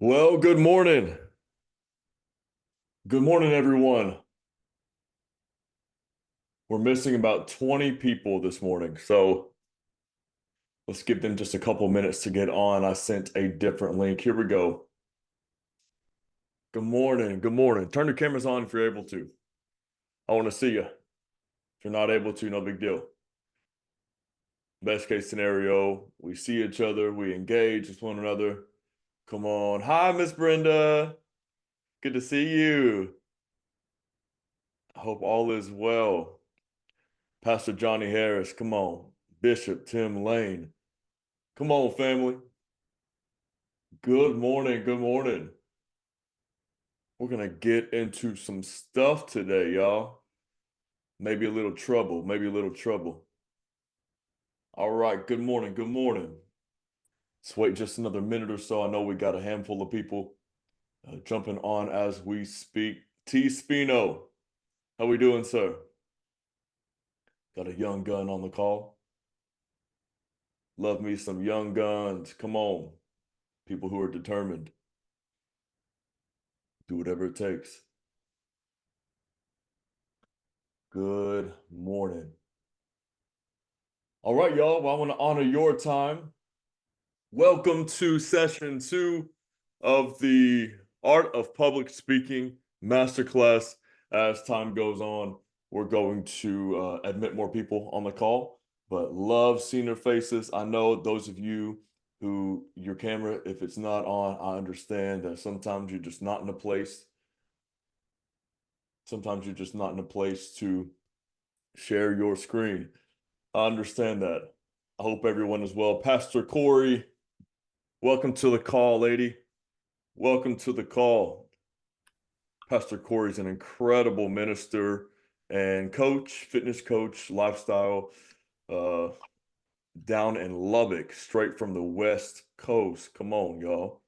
Well, good morning. Good morning, everyone. We're missing about 20 people this morning, so let's give them just a couple minutes to get on. I sent a different link. Here we go. Good morning. Good morning. Turn your cameras on if you're able to. I want to see you. If you're not able to, no big deal. Best case scenario, we see each other, we engage with one another. Come on. Hi, Miss Brenda. Good to see you. I hope all is well. Pastor Johnny Harris, come on. Bishop Tim Lane. Come on, family. Good morning. Good morning. We're going to get into some stuff today, y'all. Maybe a little trouble. Maybe a little trouble. All right. Good morning. Good morning. Let's wait just another minute or so. I know we got a handful of people jumping on as we speak. T. Spino, how we doing, sir? Got a young gun on the call. Love me some young guns. Come on. People who are determined. Do whatever it takes. Good morning. All right, y'all. Well, I want to honor your time. Welcome to session 2 of the Art of Public Speaking Masterclass. As time goes on, we're going to admit more people on the call, but love seeing their faces. I know those of you who your camera, if it's not on, I understand that sometimes you're just not in a place. Sometimes you're just not in a place to share your screen. I understand that. I hope everyone is well. Pastor Corey, welcome to the call, lady. Welcome to the call. Pastor Corey's an incredible minister and coach, fitness coach, lifestyle, uh, down in Lubbock, straight from the West Coast. Come on, y'all.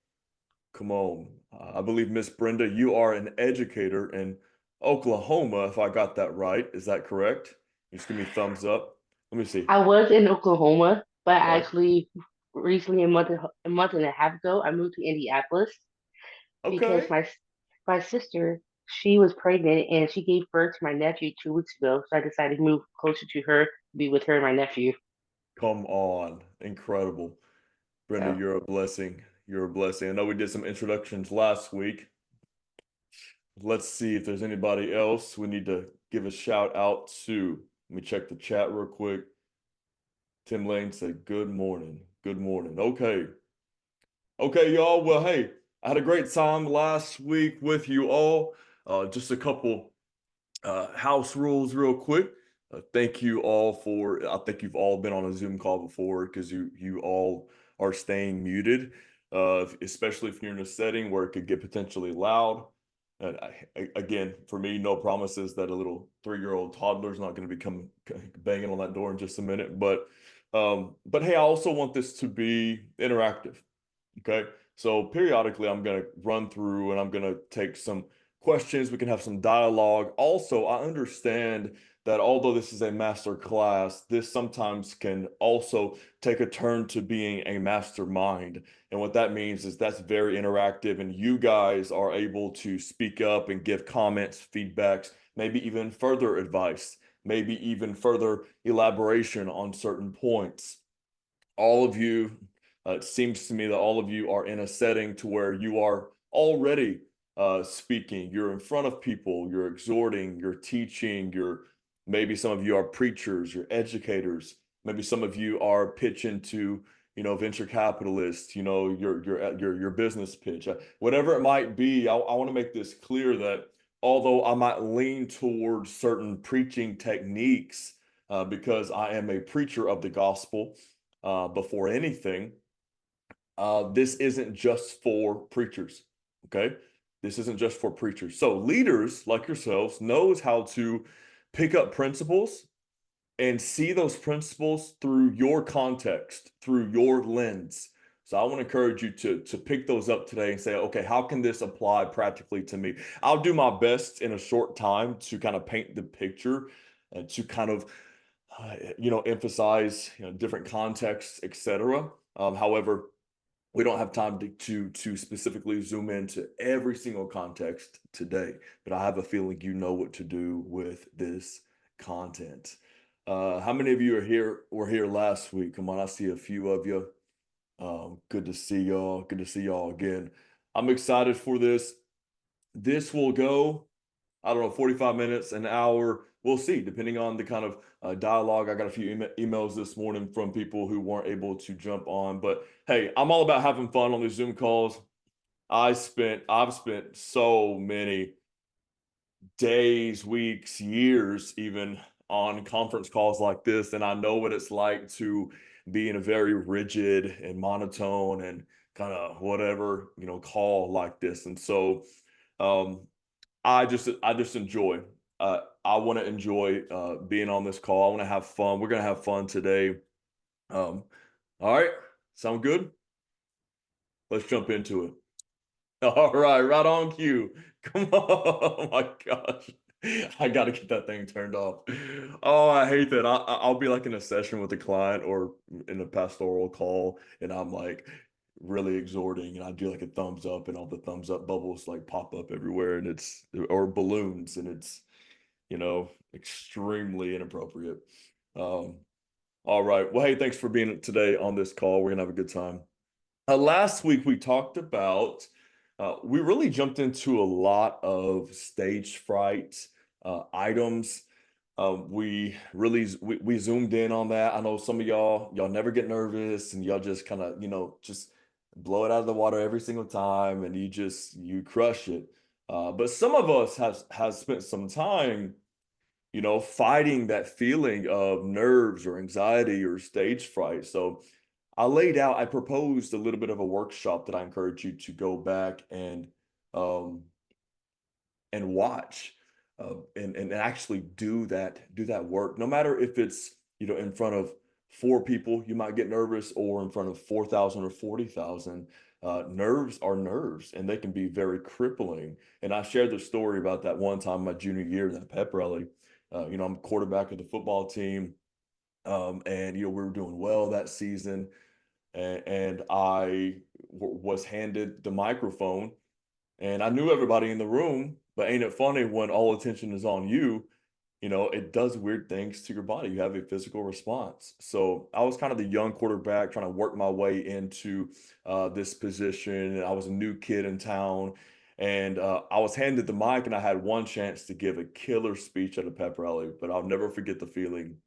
Come on. I believe, Miss Brenda, you are an educator in Oklahoma, if I got that right. Is that correct? Just give me thumbs up. Let me see. I was in Oklahoma, but Okay. actually recently a month and a half ago, I moved to Indianapolis because Okay. my sister, she was pregnant and she gave birth to my nephew 2 weeks ago. So I decided to move closer to her, be with her and my nephew. Come on. Incredible. Brenda, So you're a blessing. You're a blessing. I know we did some introductions last week. Let's see if there's anybody else we need to give a shout out to. Let me check the chat real quick. Tim Lane said, good morning. Good morning. Okay. Okay, y'all. Well, hey, I had a great time last week with you all. Just a couple house rules real quick. Thank you all for, I think you've all been on a Zoom call before because you all are staying muted, especially if you're in a setting where it could get potentially loud. And again, for me, no promises that a little 3-year-old toddler is not going to be come banging on that door in just a minute. But hey, I also want this to be interactive. Okay. So periodically, I'm going to run through and I'm going to take some questions. We can have some dialogue. Also, I understand that although this is a master class, this sometimes can also take a turn to being a mastermind. And what that means is that's very interactive, and you guys are able to speak up and give comments, feedbacks, maybe even further advice, maybe even further elaboration on certain points. All of you, it seems to me that all of you are in a setting to where you are already speaking. You're in front of people, you're exhorting, you're teaching, you're maybe some of you are preachers, you're educators, maybe some of you are pitching to, venture capitalists, your business pitch. Whatever it might be, I want to make this clear that although I might lean towards certain preaching techniques, because I am a preacher of the gospel, before anything, this isn't just for preachers. Okay. This isn't just for preachers. So leaders like yourselves knows how to pick up principles and see those principles through your context, through your lens. So I want to encourage you to pick those up today and say, okay, how can this apply practically to me? I'll do my best in a short time to kind of paint the picture and to kind of emphasize different contexts, etc. However, we don't have time to specifically zoom into every single context today, but I have a feeling you know what to do with this content. How many of you are here were here last week? Come on, I see a few of you. Good to see y'all. Good to see y'all again. I'm excited for this. This will go, I don't know, 45 minutes, an hour. We'll see, depending on the kind of dialogue. I got a few emails this morning from people who weren't able to jump on. But hey, I'm all about having fun on these Zoom calls. I've spent so many days, weeks, years, even on conference calls like this, and I know what it's like to be in a very rigid and monotone and kind of whatever, call like this. And so um I just enjoy. I want to enjoy being on this call. I want to have fun. We're gonna have fun today. Um, all right, sound good? Let's jump into it. All right, right on cue. Come on. Oh my gosh. I got to get that thing turned off. Oh, I hate that. I'll be like in a session with a client or in a pastoral call, and I'm like really exhorting, and I do like a thumbs up, and all the thumbs up bubbles like pop up everywhere, and it's or balloons, and it's extremely inappropriate. Um, all right. Well, hey, thanks for being today on this call. We're gonna have a good time. Last week we talked about, we really jumped into a lot of stage fright items. We zoomed in on that. I know some of y'all never get nervous and y'all just kind of just blow it out of the water every single time and you crush it. But some of us has spent some time fighting that feeling of nerves or anxiety or stage fright. So I proposed a little bit of a workshop that I encourage you to go back um, and watch and actually do that work. No matter if it's in front of four people, you might get nervous, or in front of 4,000 or 40,000. Nerves are nerves, and they can be very crippling. And I shared the story about that one time my junior year, that pep rally. I'm quarterback of the football team, and we were doing well that season, and was handed the microphone, and I knew everybody in the room, but ain't it funny when all attention is on you? It does weird things to your body. You have a physical response. So I was kind of the young quarterback trying to work my way into this position. And I was a new kid in town. And I was handed the mic, and I had one chance to give a killer speech at a pep rally. But I'll never forget the feeling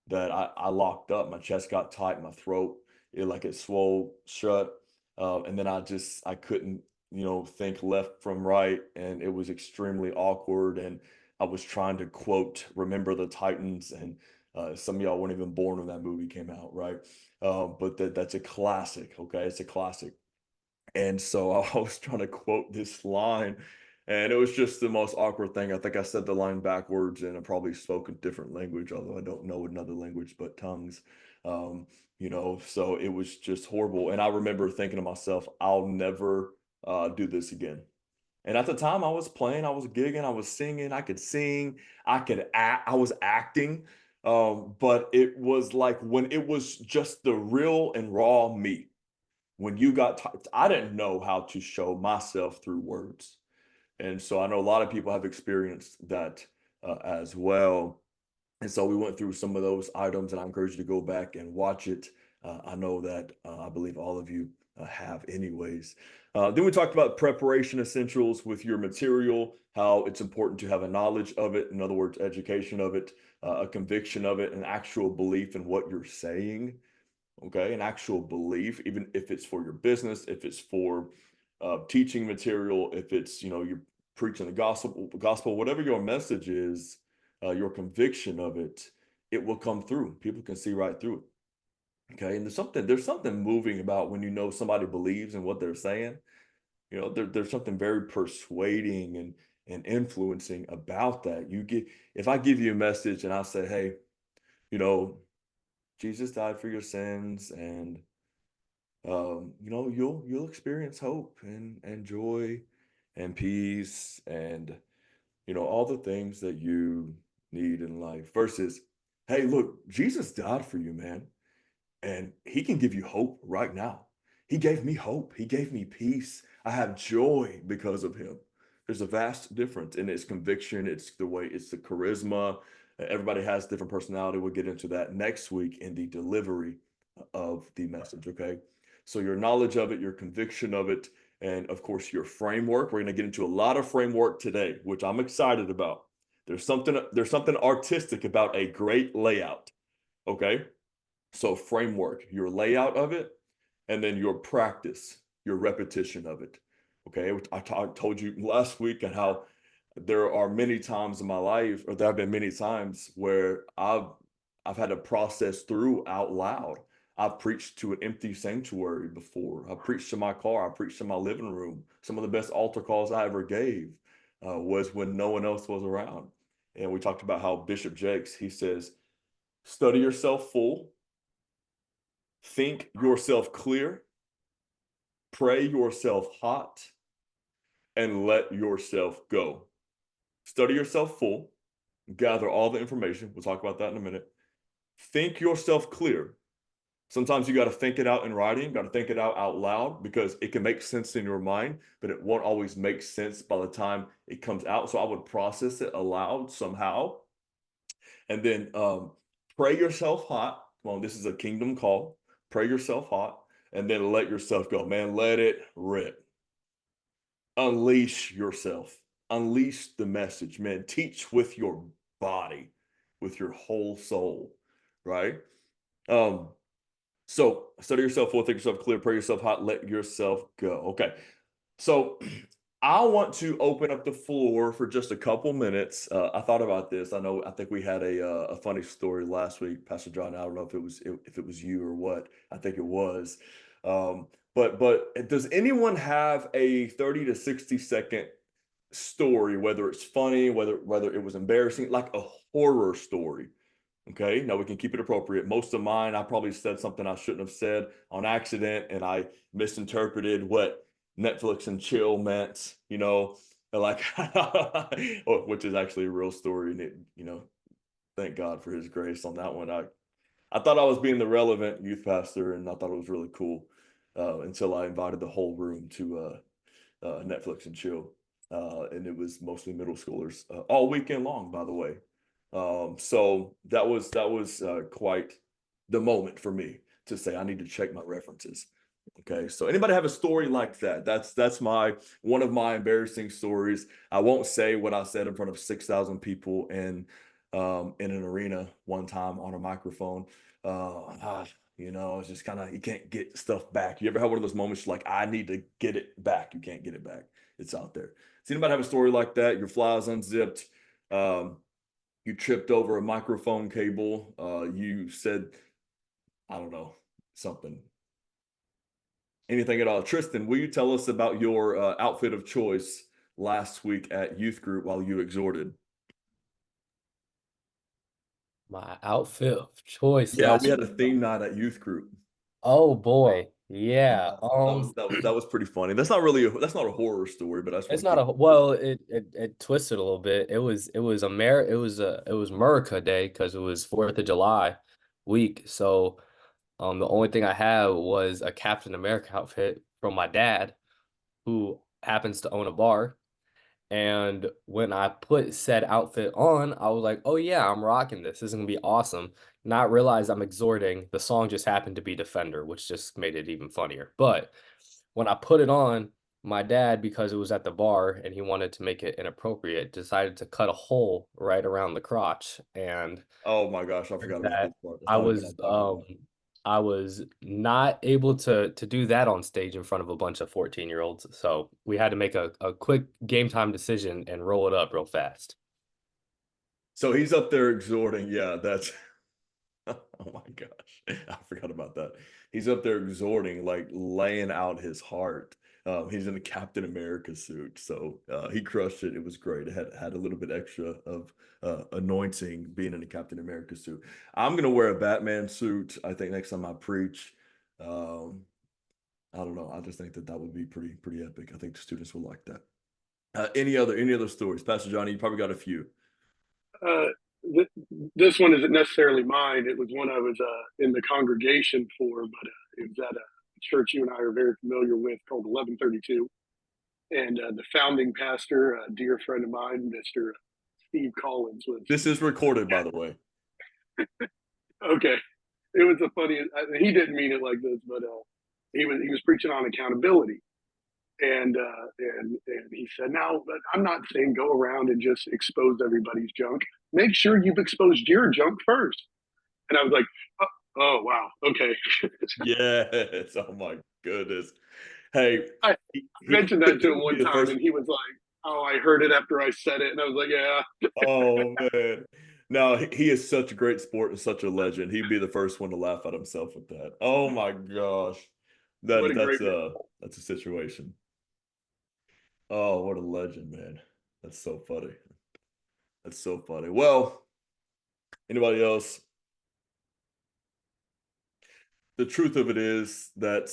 that I locked up. My chest got tight, my throat, it swole shut. And then I couldn't, think left from right. And it was extremely awkward. And I was trying to quote, Remember the Titans. And some of y'all weren't even born when that movie came out, right? But that's a classic. Okay. It's a classic. And so I was trying to quote this line, and it was just the most awkward thing. I think I said the line backwards, and I probably spoke a different language, although I don't know another language but tongues. So it was just horrible. And I remember thinking to myself, I'll never do this again. And at the time, I was playing, I was gigging, I was singing, I could sing, I could act, I was acting. But it was like when it was just the real and raw me, when I didn't know how to show myself through words. And so I know a lot of people have experienced that as well. And so we went through some of those items, and I encourage you to go back and watch it. I know that I believe all of you have, anyways. Then we talked about preparation essentials with your material, how it's important to have a knowledge of it, in other words, education of it, a conviction of it, an actual belief in what you're saying. Okay, an actual belief, even if it's for your business, if it's for teaching material, if it's you're preaching the gospel, whatever your message is, your conviction of it, it will come through. People can see right through it. Okay, and there's something moving about when somebody believes in what they're saying. There's something very persuading and influencing about that. If I give you a message and I say, hey, you know, Jesus died for your sins, and you'll experience hope and joy and peace and all the things that you need in life, versus, hey, look, Jesus died for you, man, and he can give you hope right now. He gave me hope. He gave me peace. I have joy because of him. There's a vast difference in its conviction. It's the way, it's the charisma. Everybody has different personality. We'll get into that next week in the delivery of the message. Okay. So your knowledge of it, your conviction of it, and of course your framework. We're going to get into a lot of framework today, which I'm excited about. There's something artistic about a great layout. Okay. So framework, your layout of it, and then your practice, your repetition of it. Okay. Told you last week and how there are many times in my life, or there have been many times where I've had to process through out loud. I've preached to an empty sanctuary before. I preached to my car. I preached to my living room. Some of the best altar calls I ever gave was when no one else was around. And we talked about how Bishop Jakes, he says, study yourself full, think yourself clear, pray yourself hot, and let yourself go. Study yourself full, gather all the information. We'll talk about that in a minute. Think yourself clear. Sometimes you got to think it out in writing, got to think it out loud because it can make sense in your mind, but it won't always make sense by the time it comes out. So I would process it aloud somehow. And then pray yourself hot. Well, this is a kingdom call. Pray yourself hot and then let yourself go. Man, let it rip. Unleash yourself. Unleash the message, man. Teach with your body, with your whole soul, right? Um, so study yourself full, think yourself clear, pray yourself hot, let yourself go. Okay. So I want to open up the floor for just a couple minutes. I thought about this. I think we had a funny story last week, Pastor John. I don't know if it was you or what. I think it was. Um, but does anyone have a 30 to 60-second story, whether it's funny, whether it was embarrassing, like a horror story? Okay, now we can keep it appropriate. Most of mine, I probably said something I shouldn't have said on accident, and I misinterpreted what Netflix and chill meant, like, which is actually a real story. And thank God for his grace on that one. I thought I was being the relevant youth pastor, and I thought it was really cool until I invited the whole room to Netflix and chill. And it was mostly middle schoolers all weekend long, by the way. So that was quite the moment for me to say I need to check my references. Okay, so anybody have a story like that? That's my one of my embarrassing stories. I won't say what I said in front of 6,000 people in an arena one time on a microphone. It's just kind of you can't get stuff back. You ever have one of those moments like I need to get it back? You can't get it back. It's out there. Does anybody have a story like that? Your flies unzipped. You tripped over a microphone cable. You said, I don't know, something. Anything at all. Tristan, will you tell us about your outfit of choice last week at youth group while you exhorted? My outfit of choice Yeah, we last had week. a theme night at youth group. Oh boy. Yeah, Yeah. that was pretty funny. That's not a horror story, but I just It's want to not keep a well, it twisted a little bit. It was America Day because it was 4th of July week. So the only thing I had was a Captain America outfit from my dad, who happens to own a bar. And when I put said outfit on, I was like, oh yeah, I'm rocking this. This is gonna be awesome. Not realize I'm exhorting. The song just happened to be Defender, which just made it even funnier. But when I put it on, my dad, because it was at the bar and he wanted to make it inappropriate, decided to cut a hole right around the crotch. And Oh my gosh, I forgot about this that part. That's I not even what was I'm talking about. I was not able to do that on stage in front of a bunch of 14-year-olds. So we had to make a quick game time decision and roll it up real fast. So he's up there exhorting. Yeah, that's oh my gosh, I forgot about that. He's up there exhorting, like laying out his heart. He's in a Captain America suit, so he crushed it. It was great. It had a little bit extra of anointing being in a Captain America suit. I'm gonna wear a Batman suit. I think next time I preach. Um, I don't know. I just think that would be pretty epic. I think the students will like that. Any other stories, Pastor Johnny? You probably got a few. Uh, th- this one isn't necessarily mine. It was one I was in the congregation for, but it was at church you and I are very familiar with called 1132. And the founding pastor, a dear friend of mine, Mr. Steve Collins, was This is recorded, by the way. okay. It was a funny. He didn't mean it like this, but he was preaching on accountability, and he said, "Now, I'm not saying go around and just expose everybody's junk. Make sure you've exposed your junk first." And I was like, "Oh wow, okay." Yes. Oh my goodness. Hey, I he mentioned that to him would be one the time, first. and he was like, "Oh, I heard it after I said it," and I was like, "Yeah." Oh man. No, he is such a great sport and such a legend. He'd be the first one to laugh at himself with that. Oh my gosh. What That a great man. that's a situation. Oh, what a legend, man. That's so funny. That's so funny. Well, anybody else? The truth of it is that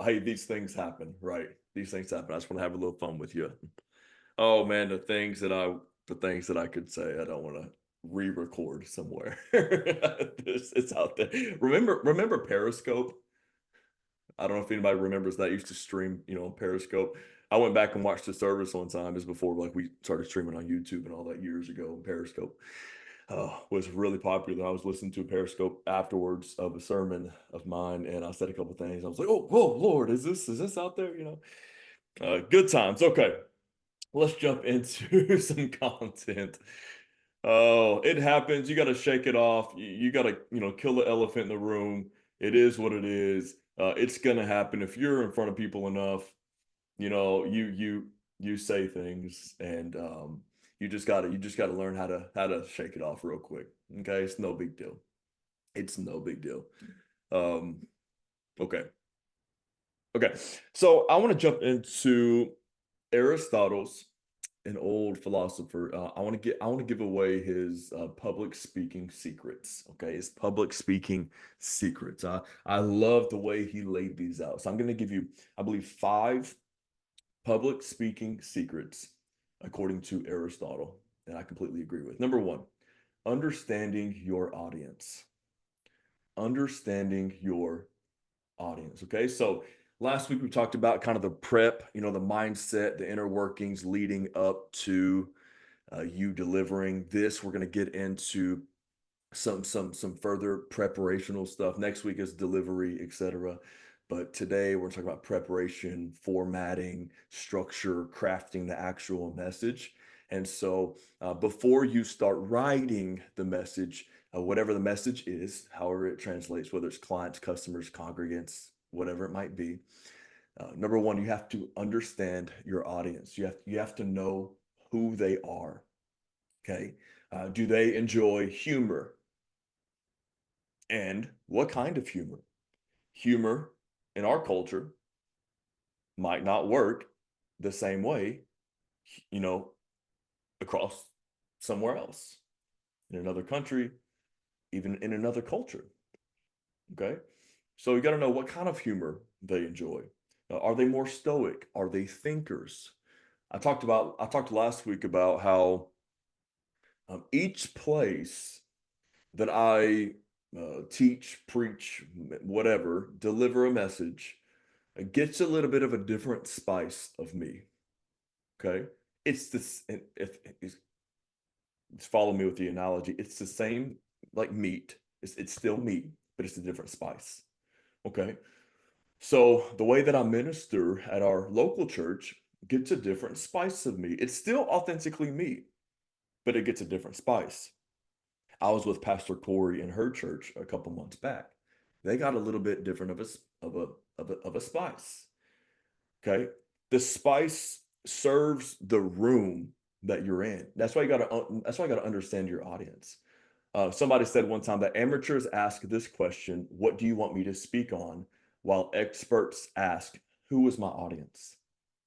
hey, these things happen, right? These things happen. I just want to have a little fun with you. Oh man, the things that I could say, I don't want to re-record somewhere. It's out there. Remember Periscope? I don't know if anybody remembers that. I used to stream, on Periscope. I went back and watched the service one time. Is before like we started streaming on YouTube and all that years ago. And Periscope was really popular. I was listening to a Periscope afterwards of a sermon of mine, and I said a couple things. I was like, "Oh, whoa, Lord, is this out there?" Good times. Okay, let's jump into some content. Oh, it happens. You got to shake it off. You got to, kill the elephant in the room. It is what it is. It's gonna happen if you're in front of people enough. You say things, and you just gotta learn how to shake it off real quick. Okay, it's no big deal. It's no big deal. Um, okay, okay. So I want to jump into Aristotle's an old philosopher. I want to give away his public speaking secrets. Okay, his public speaking secrets. I love the way he laid these out. So I'm going to give you, I believe, 5 public speaking secrets according to Aristotle, and I completely agree with. Number 1, understanding your audience. Understanding your audience. Okay, so last week we talked about kind of the prep, the mindset, the inner workings leading up to you delivering this. We're going to get into some further preparational stuff. Next week is delivery, etc. But today we're talking about preparation, formatting, structure, crafting the actual message. And so before you start writing the message, whatever the message is, however it translates, whether it's clients, customers, congregants, whatever it might be, number 1, you have to understand your audience. You have to know who they are. Okay. Do they enjoy humor? And what kind of humor? Humor in our culture might not work the same way, you know, across somewhere else, in another country, even in another culture. Okay. So you got to know what kind of humor they enjoy. Are they more stoic? Are they thinkers? I talked last week about how each place that I teach, preach, whatever, deliver a message, it gets a little bit of a different spice of me. Okay, it's this. If just follow me with the analogy, it's the same like meat. It's still meat, but it's a different spice. Okay, so the way that I minister at our local church gets a different spice of me. It's still authentically meat, but it gets a different spice. I was with Pastor Corey in her church a couple months back. They got a little bit different of a spice. Okay, the spice serves the room that you're in. That's why you got to understand your audience. Somebody said one time that amateurs ask this question: "What do you want me to speak on?" While experts ask, "Who is my audience?"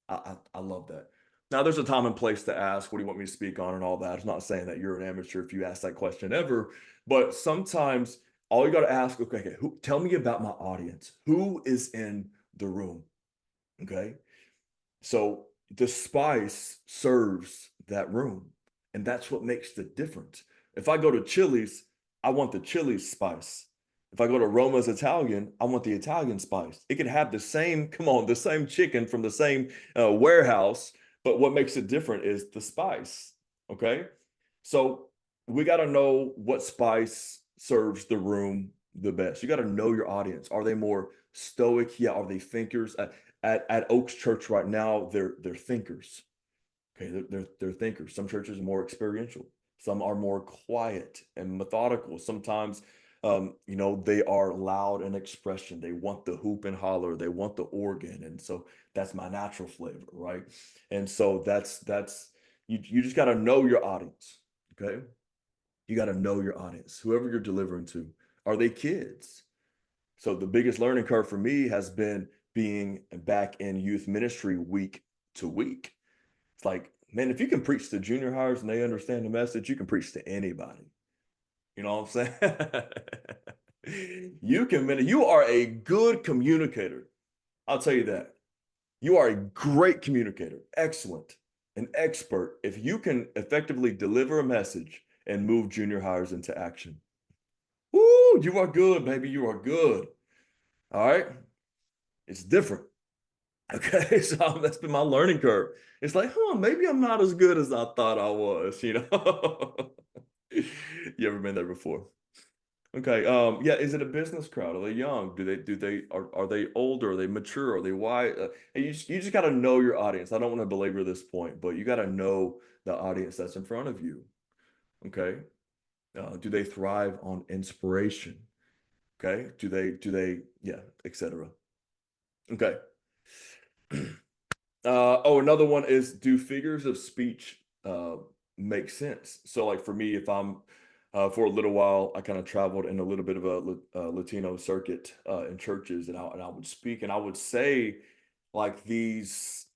I love that. Now, there's a time and place to ask, "What do you want me to speak on?" and all that. I'm not saying that you're an amateur if you ask that question ever, but sometimes all you got to ask, okay, tell me about my audience. Who is in the room? Okay. So the spice serves that room, and that's what makes the difference. If I go to Chili's, I want the Chili's spice. If I go to Roma's Italian, I want the Italian spice. It could have the same, come on, the same chicken from the same warehouse, but what makes it different is the spice. Okay. So we got to know what spice serves the room the best. You got to know your audience. Are they more stoic? Yeah. Are they thinkers? At Oaks Church right now, they're thinkers. Okay, they're thinkers. Some churches are more experiential. Some are more quiet and methodical. Sometimes, they are loud in expression. They want the hoop and holler. They want the organ, and so that's my natural flavor, right? And so that's you just got to know your audience. Okay, you got to know your audience. Whoever you're delivering to, are they kids? So the biggest learning curve for me has been being back in youth ministry week to week. It's like, man, if you can preach to junior hires and they understand the message, you can preach to anybody. You know what I'm saying? You are a good communicator. I'll tell you that. You are a great communicator, excellent, an expert if you can effectively deliver a message and move junior hires into action. Woo, you are good, baby. You are good. All right. It's different. Okay, so that's been my learning curve. It's like, maybe I'm not as good as I thought I was, you know? You ever been there before? Okay, yeah, is it a business crowd? Are they young? Are they older? Are they mature? Are they wide? And you just got to know your audience. I don't want to belabor this point, but you got to know the audience that's in front of you. Okay, do they thrive on inspiration? Okay, yeah, etc. Okay. Another one is, do figures of speech make sense? So, like for me, if I'm for a little while, I kind of traveled in a little bit of a Latino circuit in churches, and I would speak, and I would say like these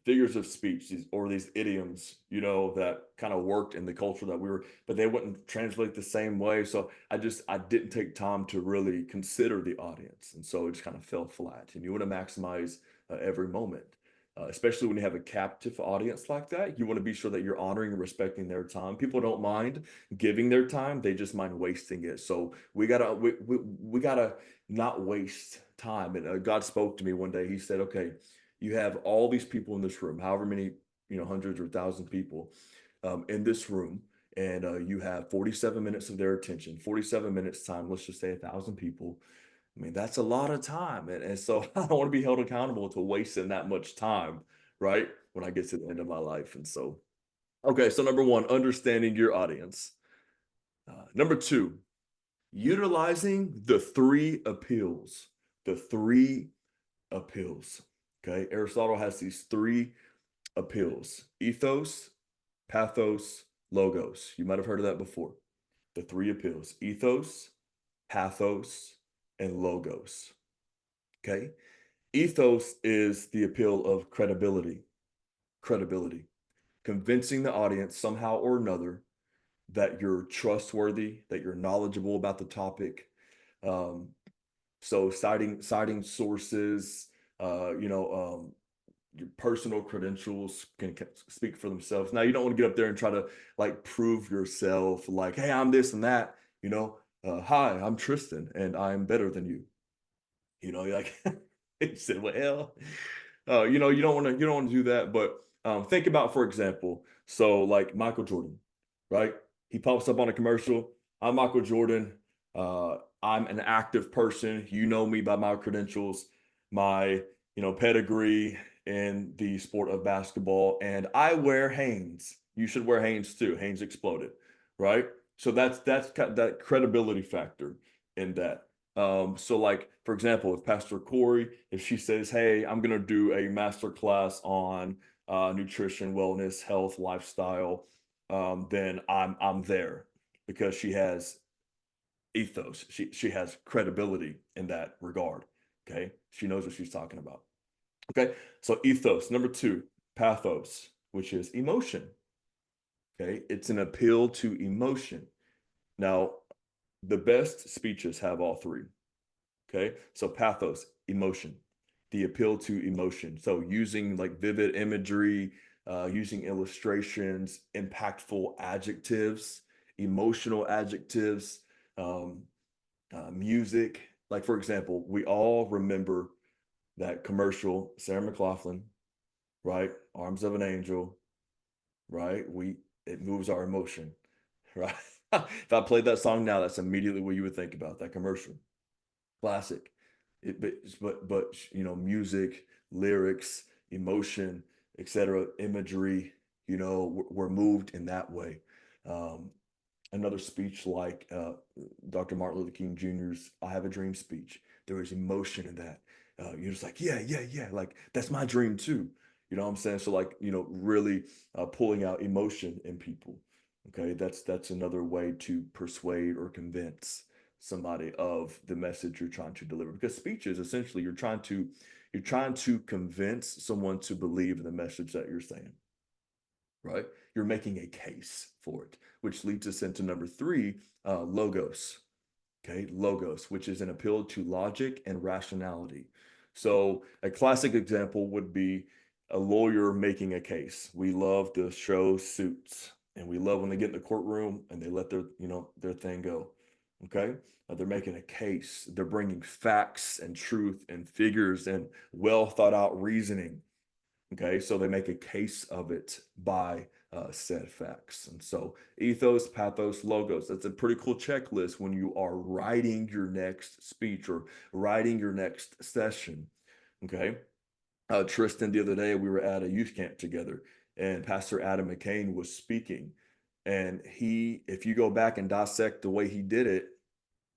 figures of speech, these idioms, that kind of worked in the culture that we were, but they wouldn't translate the same way. So I didn't take time to really consider the audience, and so it just kind of fell flat. And you want to maximize every moment, especially when you have a captive audience like that. You want to be sure that you're honoring and respecting their time. People don't mind giving their time; they just mind wasting it. So we gotta not waste time. And God spoke to me one day. He said, "Okay, you have all these people in this room, however many, hundreds or thousand people in this room, and you have 47 minutes of their attention, 47 minutes time, let's just say 1,000 people. I mean, that's a lot of time. And so I don't want to be held accountable to wasting that much time, right? When I get to the end of my life. And so, okay, so number one, understanding your audience. Number two, utilizing the three appeals. The three appeals. Okay, Aristotle has these three appeals: ethos, pathos, logos. You might have heard of that before. The three appeals: ethos, pathos, and logos. Okay, ethos is the appeal of credibility. Credibility, convincing the audience somehow or another that you're trustworthy, that you're knowledgeable about the topic. Um, so citing sources, your personal credentials can speak for themselves. Now, you don't want to get up there and try to like prove yourself, like, hey, I'm this and that. Hi, I'm Tristan, and I'm better than you. You're like, he said, well, you don't want to do that. But think about, for example, so like Michael Jordan, right? He pops up on a commercial. I'm Michael Jordan. I'm an active person. You know me by my credentials, my pedigree in the sport of basketball, and I wear Hanes. You should wear Hanes too. Hanes exploded, right? So that's that credibility factor in that. So like, for example, if Pastor Corey, if she says, hey, I'm going to do a master class on nutrition, wellness, health, lifestyle, then I'm there because she has ethos. She has credibility in that regard. Okay. She knows what she's talking about. Okay. So ethos. Number two, pathos, which is emotion. Okay. It's an appeal to emotion. Now, the best speeches have all three. Okay. So pathos, emotion, the appeal to emotion. So using like vivid imagery, using illustrations, impactful adjectives, emotional adjectives, music. Like, for example, we all remember that commercial, Sarah McLachlan, right? Arms of an Angel, right? It moves our emotion, right? If I played that song now, that's immediately what you would think about, that commercial. Classic. But music, lyrics, emotion, etc., imagery, we're moved in that way. Um, Another speech like Dr. Martin Luther King Jr.'s "I Have a Dream" speech. There is emotion in that. You're just like, yeah, yeah, yeah. Like, that's my dream too. You know what I'm saying? So, like, really pulling out emotion in people. Okay, that's another way to persuade or convince somebody of the message you're trying to deliver. Because speech is essentially you're trying to convince someone to believe in the message that you're saying, right? You're making a case for it, which leads us into number three, logos. Okay, logos, which is an appeal to logic and rationality. So a classic example would be a lawyer making a case. We love the show Suits, and we love when they get in the courtroom and they let their thing go. Okay, they're making a case. They're bringing facts and truth and figures and well thought out reasoning. Okay, so they make a case of it by said facts. And so ethos, pathos, logos, that's a pretty cool checklist when you are writing your next speech or writing your next session. Okay. Tristan, the other day, we were at a youth camp together and Pastor Adam McCain was speaking. And if you go back and dissect the way he did it,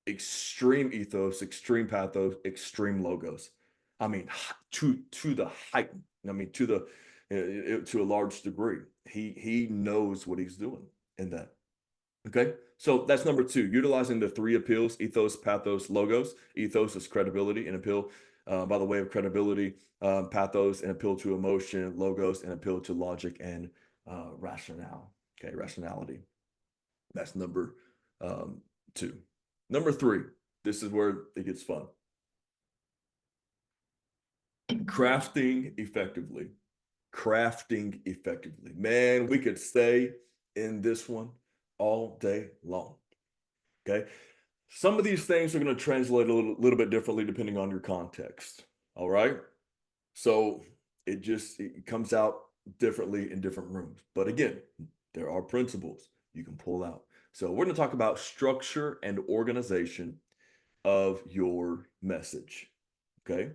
extreme ethos, extreme pathos, extreme logos. I mean, to the height. I mean, to a large degree. He knows what he's doing in that. Okay, so that's number two. Utilizing the three appeals: ethos, pathos, logos. Ethos is credibility and appeal. By the way of credibility, pathos and appeal to emotion, logos and appeal to logic and rationale. Okay, rationality. That's number two. Number three, this is where it gets fun. Crafting effectively. Crafting effectively. Man, we could stay in this one all day long. Okay. Some of these things are going to translate a little bit differently depending on your context. All right. So it comes out differently in different rooms. But again, there are principles you can pull out. So we're going to talk about structure and organization of your message. Okay.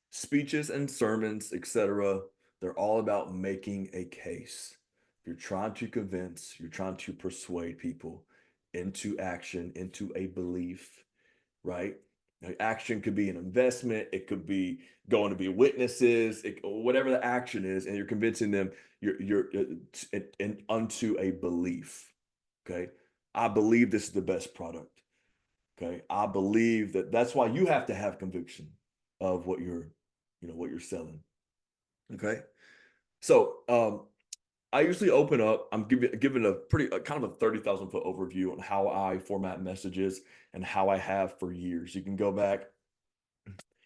Speeches and sermons, etc., they're all about making a case. You're trying to convince, you're trying to persuade people into action, into a belief, right? Action could be an investment, it could be going to be witnesses, whatever the action is, and you're convincing them you're unto a belief. Okay. I believe this is the best product. Okay. I believe that's why you have to have conviction of what you're selling. Okay. So I usually open up, I'm giving a pretty kind of a 30,000 foot overview on how I format messages and how I have for years. You can go back,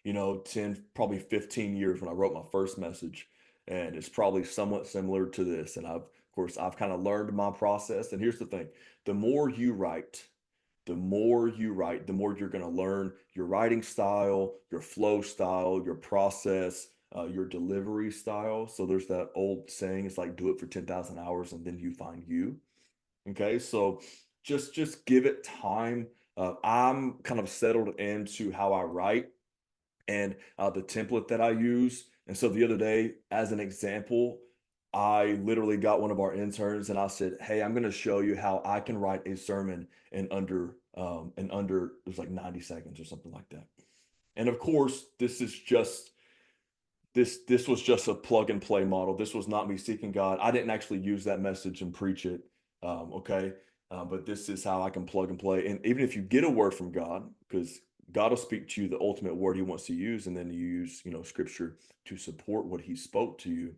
10, probably 15 years when I wrote my first message. And it's probably somewhat similar to this. And of course, I've kind of learned my process. And here's the thing, the more you write, the more you're going to learn your writing style, your flow style, your process, your delivery style. So there's that old saying, it's like do it for 10,000 hours and then you find you. Okay, so just give it time. I'm kind of settled into how I write and the template that I use. And so the other day, as an example, I literally got one of our interns and I said, "Hey, I'm going to show you how I can write a sermon in under it was like 90 seconds or something like that." And of course, this was just a plug and play model. This was not me seeking God. I didn't actually use that message and preach it. Okay. But this is how I can plug and play. And even if you get a word from God, because God will speak to you the ultimate word he wants to use, and then you use, scripture to support what he spoke to you.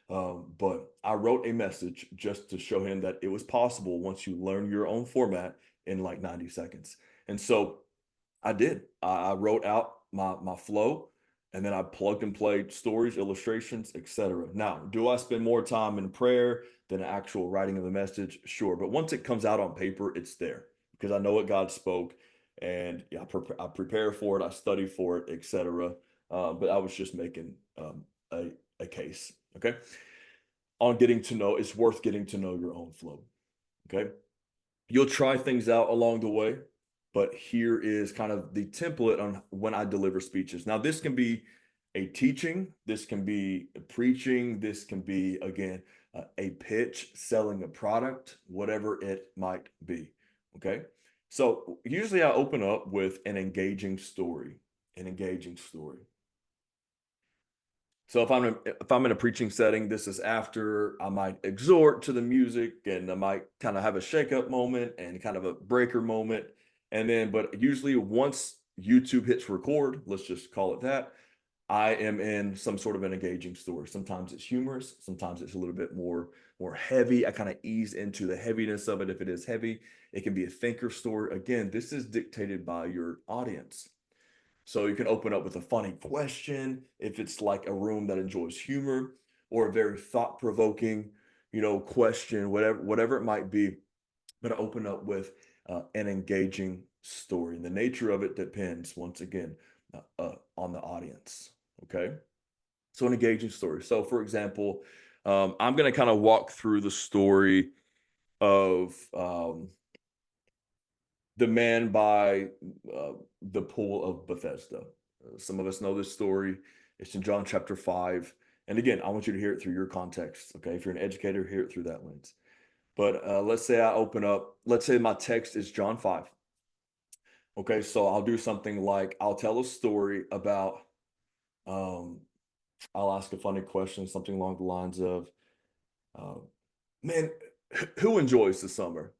But I wrote a message just to show him that it was possible once you learn your own format in like 90 seconds. And so I did. I wrote out my flow, and then I plugged and played stories, illustrations, etc. Now, do I spend more time in prayer than actual writing of the message? Sure. But once it comes out on paper, it's there because I know what God spoke. And yeah, I prepare for it, I study for it, etc. But I was just making a case. Okay, on getting to know, it's worth getting to know your own flow. Okay, you'll try things out along the way, but here is kind of the template on when I deliver speeches. Now, this can be a teaching, this can be a preaching, this can be, again, a pitch, selling a product, whatever it might be. Okay. So usually I open up with an engaging story, an engaging story. So if I'm in a preaching setting, this is after I might exhort to the music, and I might kind of have a shake-up moment and kind of a breaker moment. And then, but usually once YouTube hits record, let's just call it that, I am in some sort of an engaging story. Sometimes it's humorous, sometimes it's a little bit more heavy. I kind of ease into the heaviness of it. If it is heavy, it can be a thinker story. Again, this is dictated by your audience. So you can open up with a funny question if it's like a room that enjoys humor, or a very thought-provoking, question, whatever it might be. But I open up with an engaging story. And the nature of it depends, once again, on the audience. Okay. So an engaging story. So for example, I'm going to kind of walk through the story of the man by the pool of Bethesda. Some of us know this story. It's in John chapter 5. And again, I want you to hear it through your context. Okay. If you're an educator, hear it through that lens. But let's say I open up, let's say my text is John 5. Okay. So I'll do something like I'll tell a story about, I'll ask a funny question, something along the lines of, uh, man, who enjoys the summer?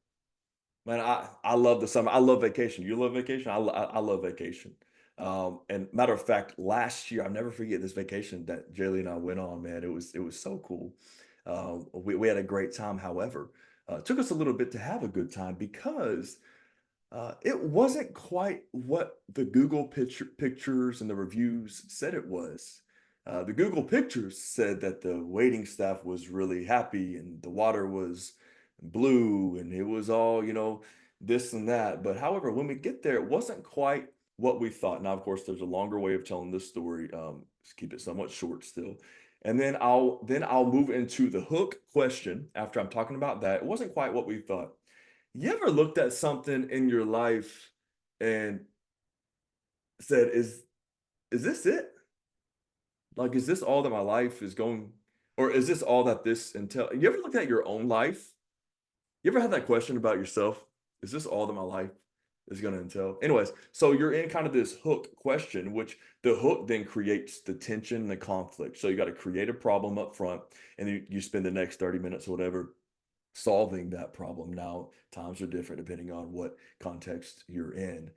Man, I love the summer. I love vacation. You love vacation? I love vacation. And matter of fact, last year, I'll never forget this vacation that Jaylee and I went on, man. It was so cool. We had a great time. However, it took us a little bit to have a good time because it wasn't quite what the Google pictures and the reviews said it was. The Google pictures said that the waiting staff was really happy and the water was blue and it was all, this and that. But however, when we get there, it wasn't quite what we thought. Now, of course, there's a longer way of telling this story. Just keep it somewhat short still. And then I'll move into the hook question after I'm talking about that. It wasn't quite what we thought. You ever looked at something in your life and said, is this it? Like, is this all that my life is going, or is this all that this entail? You ever looked at your own life? You ever had that question about yourself? Is this all that my life is going to entail? Anyways, so you're in kind of this hook question, which the hook then creates the tension and the conflict. So you got to create a problem up front, and you spend the next 30 minutes or whatever solving that problem. Now, times are different depending on what context you're in.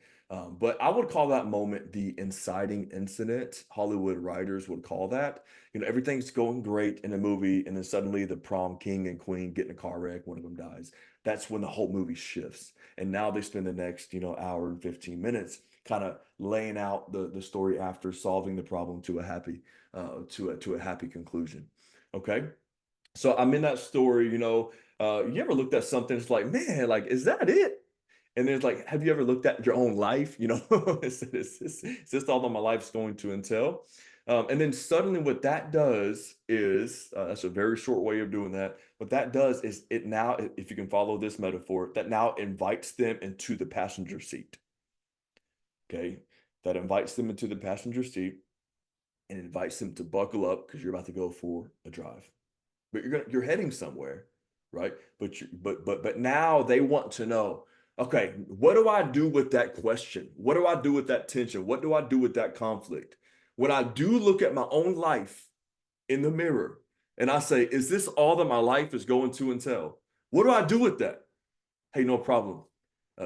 But I would call that moment the inciting incident. Hollywood writers would call that. Everything's going great in a movie, and then suddenly the prom king and queen get in a car wreck, one of them dies. That's when the whole movie shifts. And now they spend the next, hour and 15 minutes kind of laying out the story after solving the problem to a happy conclusion. Okay. So I'm in that story, you ever looked at something, it's like, man, like, is that it? And then it's like, have you ever looked at your own life? Is this all that my life's going to entail? And then suddenly what that does is, that's a very short way of doing that. What that does is it now, if you can follow this metaphor, that now invites them into the passenger seat. Okay. That invites them into the passenger seat and invites them to buckle up because you're about to go for a drive. But you're heading somewhere, right? But now they want to know, okay, what do I do with that question? What do I do with that tension? What do I do with that conflict? When I do look at my own life in the mirror and I say, is this all that my life is going to entail? What do I do with that? Hey, no problem.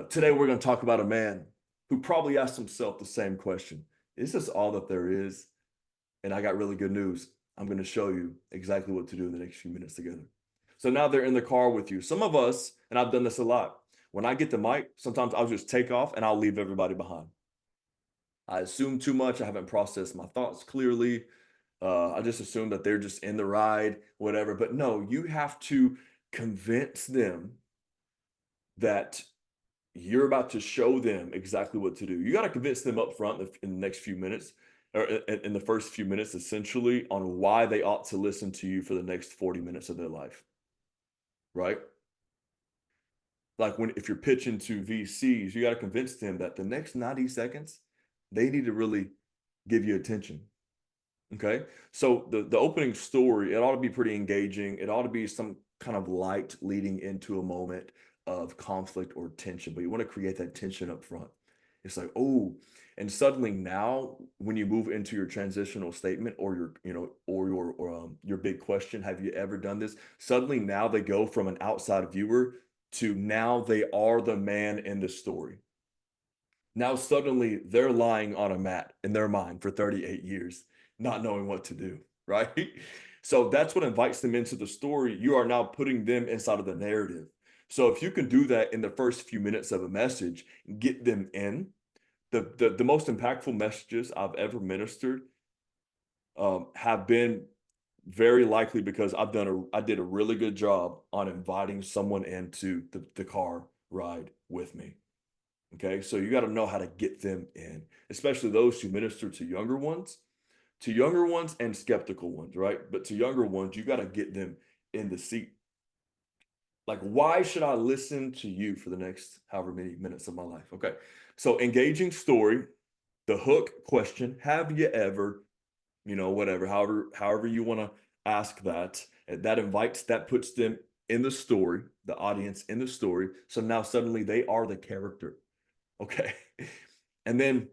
Today we're going to talk about a man who probably asked himself the same question. Is this all that there is? And I got really good news. I'm going to show you exactly what to do in the next few minutes together. So now they're in the car with you. Some of us, and I've done this a lot, when I get the mic, sometimes I'll just take off and I'll leave everybody behind. I assume too much. I haven't processed my thoughts clearly. I just assume that they're just in the ride, whatever. But no, you have to convince them that you're about to show them exactly what to do. You got to convince them up front in the next few minutes, or in the first few minutes, essentially, on why they ought to listen to you for the next 40 minutes of their life, right? Like if you're pitching to VCs, you got to convince them that the next 90 seconds, they need to really give you attention. Okay. So the opening story, it ought to be pretty engaging. It ought to be some kind of light leading into a moment of conflict or tension, but you want to create that tension up front. It's like, oh, and suddenly now when you move into your transitional statement or your big question, have you ever done this? Suddenly now they go from an outside viewer to now they are the man in the story. Now suddenly they're lying on a mat in their mind for 38 years, not knowing what to do, right? So that's what invites them into the story. You are now putting them inside of the narrative. So if you can do that in the first few minutes of a message, get them in. The most impactful messages I've ever ministered have been very likely because I did a really good job on inviting someone into the car ride with me. Okay, so you got to know how to get them in, especially those who minister to younger ones and skeptical ones, right? But to younger ones, you got to get them in the seat. Like, why should I listen to you for the next however many minutes of my life? Okay, so engaging story, the hook question, have you ever, whatever, however you want to ask that, that puts them in the story, the audience in the story. So now suddenly they are the character. Okay. And then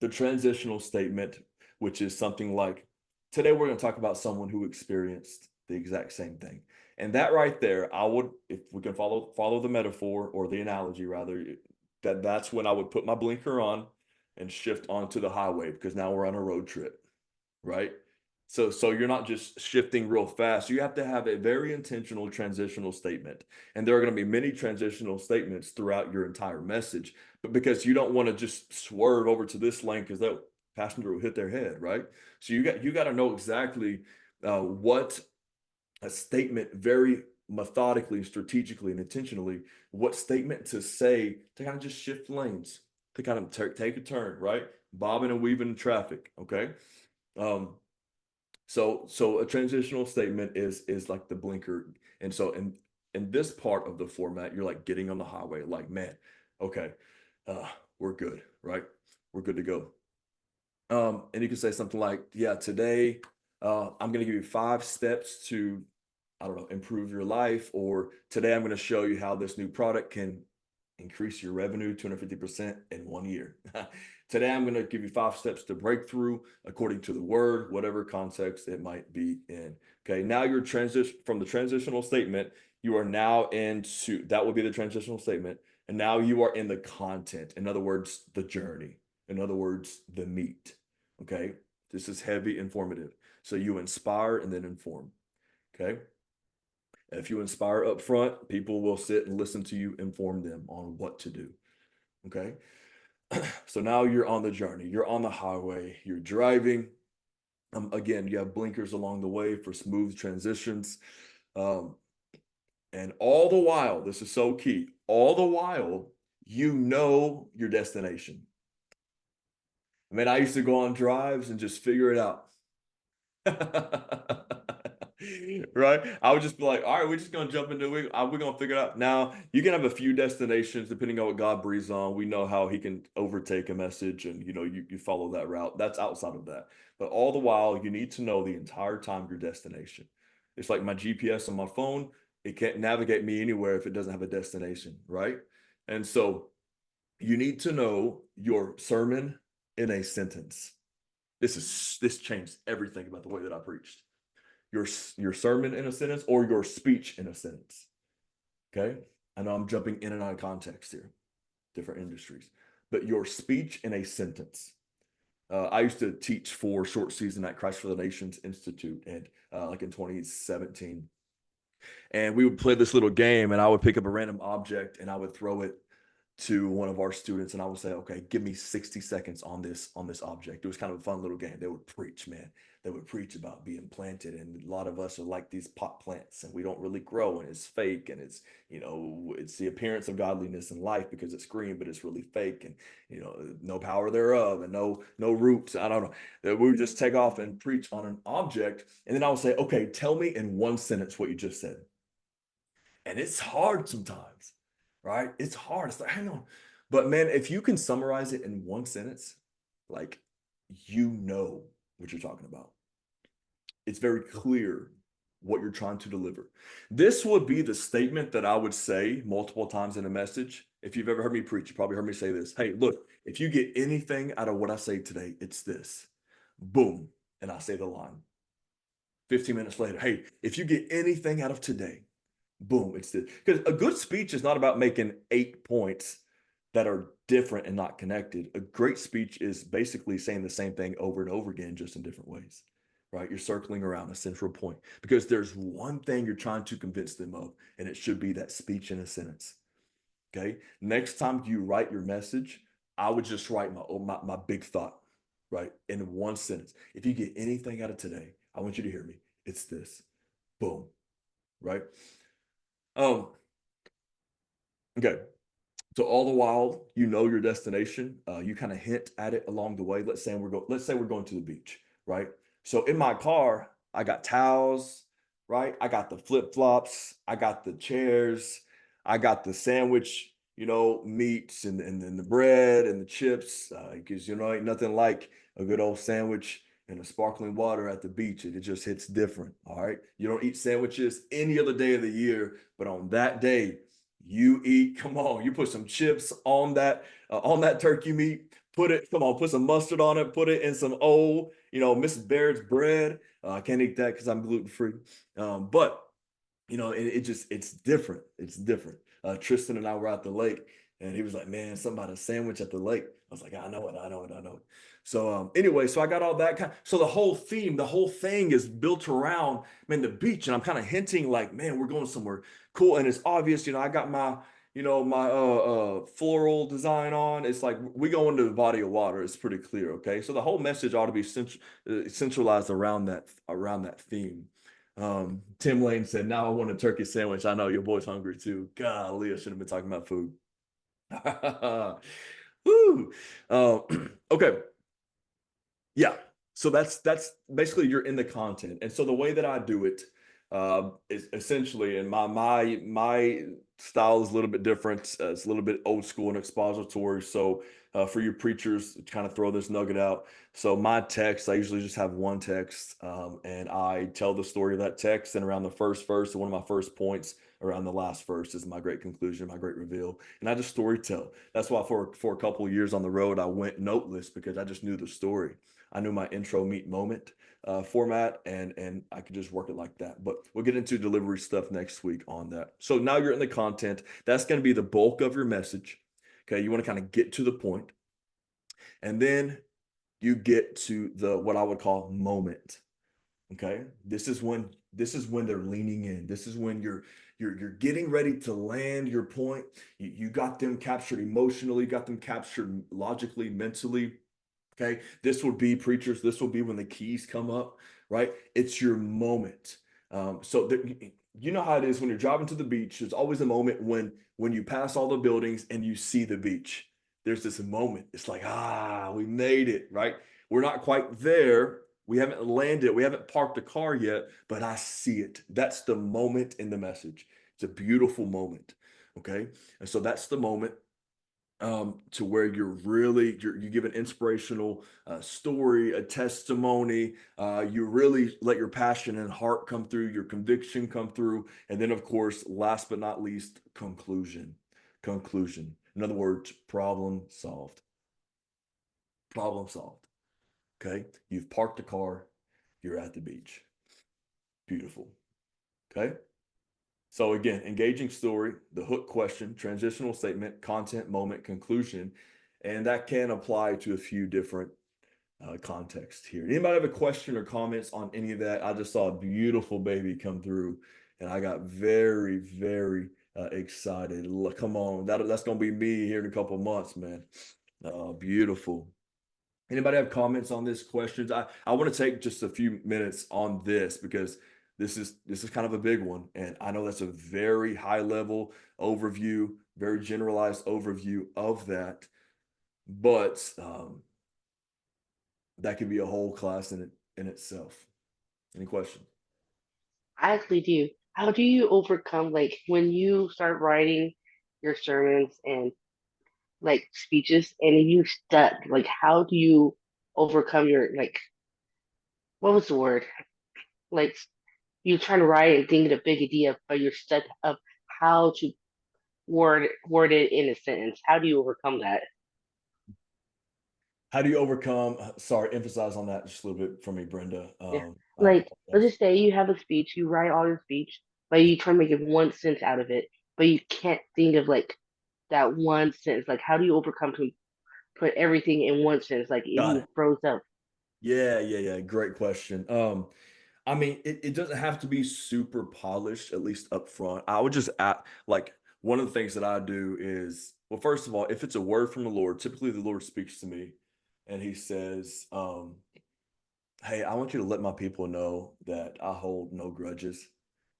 the transitional statement, which is something like, today we're going to talk about someone who experienced the exact same thing. And that right there, I would, if we can follow the metaphor or the analogy rather, that's when I would put my blinker on and shift onto the highway because now we're on a road trip, right? So you're not just shifting real fast. You have to have a very intentional transitional statement. And there are going to be many transitional statements throughout your entire message, but because you don't want to just swerve over to this lane because that passenger will hit their head, right? So you got to know exactly what a statement very methodically, strategically, and intentionally, what statement to say to kind of just shift lanes, to kind of take a turn, right? Bobbing and weaving in traffic, okay? So a transitional statement is like the blinker. And so in this part of the format, you're like getting on the highway, like, man, okay, we're good, right? We're good to go. And you can say something like, yeah, today I'm going to give you 5 steps to, I don't know, improve your life, or today I'm going to show you how this new product can increase your revenue 250% in 1 year. Today, I'm going to give you 5 steps to breakthrough according to the word, whatever context it might be in. Okay, now you're from the transitional statement, you are now into, that would be the transitional statement. And now you are in the content. In other words, the journey. In other words, the meat. Okay, this is heavy informative. So you inspire and then inform. Okay. If you inspire up front, people will sit and listen to you inform them on what to do. Okay. So now you're on the journey, you're on the highway, you're driving. Again, you have blinkers along the way for smooth transitions. And all the while, this is so key, all the while, you know your destination. I mean, I used to go on drives and just figure it out. Right? I would just be like, all right, we're just going to jump into it. We're going to figure it out. Now, you can have a few destinations depending on what God breathes on. We know how he can overtake a message and, you follow that route. That's outside of that. But all the while, you need to know the entire time your destination. It's like my GPS on my phone. It can't navigate me anywhere if it doesn't have a destination, right? And so you need to know your sermon in a sentence. This changed everything about the way that I preached. Your sermon in a sentence or your speech in a sentence. Okay. I know I'm jumping in and out of context here, different industries, but your speech in a sentence. I used to teach for short season at Christ for the Nations Institute, and like in 2017, and we would play this little game, and I would pick up a random object and I would throw it to one of our students, and I would say, okay, give me 60 seconds on this object. It was kind of a fun little game. They would preach, man. They would preach about being planted, and a lot of us are like these pot plants, and we don't really grow, and it's fake, and it's, you know, it's the appearance of godliness in life because it's green, but it's really fake, and, you know, no power thereof, and no roots. I don't know. That we would just take off and preach on an object, and then I would say, okay, tell me in one sentence what you just said. And it's hard sometimes, right? It's hard. It's like, hang on. But man, if you can summarize it in one sentence, like, you know what you're talking about. It's very clear what you're trying to deliver. This would be the statement that I would say multiple times in a message. If you've ever heard me preach, you probably heard me say this. Hey, look, if you get anything out of what I say today, it's this. Boom. And I say the line. 15 minutes later, hey, if you get anything out of today, boom, it's this. Because a good speech is not about making 8 points that are different and not connected. A great speech is basically saying the same thing over and over again, just in different ways, right? You're circling around a central point because there's one thing you're trying to convince them of, and it should be that speech in a sentence. Okay. Next time you write your message, I would just write my big thought, right, in one sentence. If you get anything out of today, I want you to hear me. It's this. Boom. Right. Okay. So all the while, you know your destination. You kind of hint at it along the way. Let's say we're going to the beach, right? So in my car, I got towels, right? I got the flip flops, I got the chairs, I got the sandwich, you know, meats and the bread and the chips. Because you know, ain't nothing like a good old sandwich and a sparkling water at the beach. It just hits different. All right. You don't eat sandwiches any other day of the year, but on that day, you eat, come on, you put some chips on that turkey meat, put some mustard on it, put it in some old, you know, Miss Baird's bread. I can't eat that because I'm gluten free. But you know, it's different. It's different. Tristan and I were at the lake, and he was like, "Man, something about a sandwich at the lake." I was like, "I know it, I know it, I know it." So anyway, so I got all that kind. So the whole thing is built around, man, the beach, and I'm kind of hinting like, man, we're going somewhere cool, and it's obvious. You know, I got my, you know, my floral design on. It's like we go into the body of water. It's pretty clear. Okay, so the whole message ought to be centralized around that theme. Tim Lane said, "Now I want a turkey sandwich. I know your boy's hungry too." Golly, I should have been talking about food. Woo. Okay. Yeah. So that's basically you're in the content. And so the way that I do it is essentially, and my style is a little bit different. It's a little bit old school and expository. So for your preachers, kind of throw this nugget out. So my text, I usually just have one text, and I tell the story of that text. And around the first verse, one of my first points, around the last verse is my great conclusion, my great reveal, and I just story tell. That's why for a couple of years on the road, I went noteless because I just knew the story. I knew my intro, meet, moment format, and I could just work it like that. But we'll get into delivery stuff next week on that. So now you're in the content. That's going to be the bulk of your message. Okay, you want to kind of get to the point, and then you get to the what I would call moment. Okay, this is when they're leaning in. This is when you're getting ready to land your point. You got them captured emotionally, got them captured logically, mentally. Okay, this will be preachers. This will be when the keys come up, right? It's your moment. So that, you know how it is when you're driving to the beach. There's always a moment when you pass all the buildings and you see the beach. There's this moment. It's like, we made it, right? We're not quite there. We haven't landed. We haven't parked the car yet, but I see it. That's the moment in the message. It's a beautiful moment. Okay, and so that's the moment to where you give an inspirational story, a testimony. You really let your passion and heart come through, your conviction come through, and then of course, last but not least, conclusion. Conclusion. In other words, problem solved. Problem solved. Okay, you've parked the car, you're at the beach. Beautiful. Okay. So again, engaging story, the hook question, transitional statement, content, moment, conclusion, and that can apply to a few different contexts here. Anybody have a question or comments on any of that? I just saw a beautiful baby come through, and I got very, very excited. Look, come on, that's gonna be me here in a couple months, man. Beautiful. Anybody have comments on this? Questions? I want to take just a few minutes on this because this is kind of a big one, and I know that's a very high level overview, very generalized overview of that, but that could be a whole class in itself. Any questions? I actually do. How do you overcome like when you start writing your sermons and like speeches and you stuck? Like how do you overcome your like what was the word? Like you're trying to write and think of a big idea, but you're stuck of how to word it in a sentence. How do you overcome that? How do you overcome? Sorry, emphasize on that just a little bit for me, Brenda. Yeah. I Like let's apologize. just say you have a speech, you write all your speech, but you try to make it one sentence out of it, but you can't think of like that one sentence. Like how do you overcome to put everything in one sentence? Like if Got you it. froze up. Yeah. Great question. I mean, it doesn't have to be super polished, at least up front. I would just act like one of the things that I do is, well, first of all, if it's a word from the Lord, typically the Lord speaks to me and he says, hey, I want you to let my people know that I hold no grudges.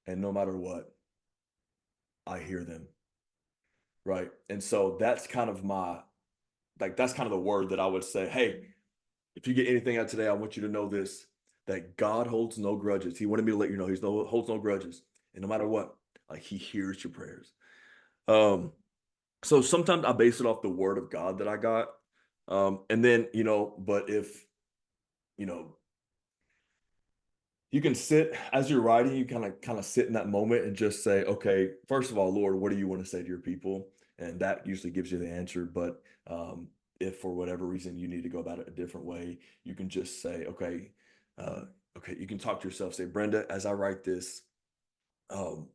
And no matter what, I hear them. Right. And so that's kind of that's kind of the word that I would say, hey, if you get anything out today, I want you to know this, that God holds no grudges. He wanted me to let you know holds no grudges. And no matter what, like he hears your prayers. Um, so sometimes I base it off the word of God that I got. And then, but if, you know, you can sit as you're writing, you kind of sit in that moment and just say, okay, first of all, Lord, what do you want to say to your people? And that usually gives you the answer. But if for whatever reason you need to go about it a different way, you can just say, uh, okay, you can talk to yourself, say, Brenda, as I write this, um,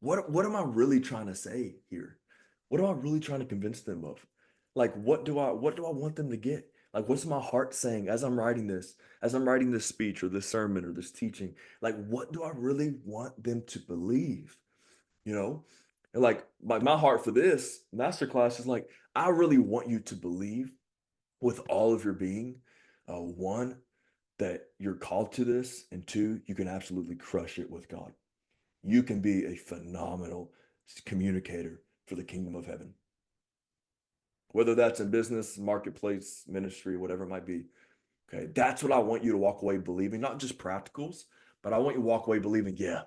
what am I really trying to say here? What am I really trying to convince them of? Like what do I want them to get? Like what's my heart saying as I'm writing this, as I'm writing this speech or this sermon or this teaching? Like what do I really want them to believe? You know? And like my heart for this masterclass is like I really want you to believe with all of your being, one, that you're called to this, and two, you can absolutely crush it with God. You can be a phenomenal communicator for the kingdom of heaven, whether that's in business, marketplace, ministry, whatever it might be. Okay. That's what I want you to walk away believing, not just practicals, but I want you to walk away believing, yeah,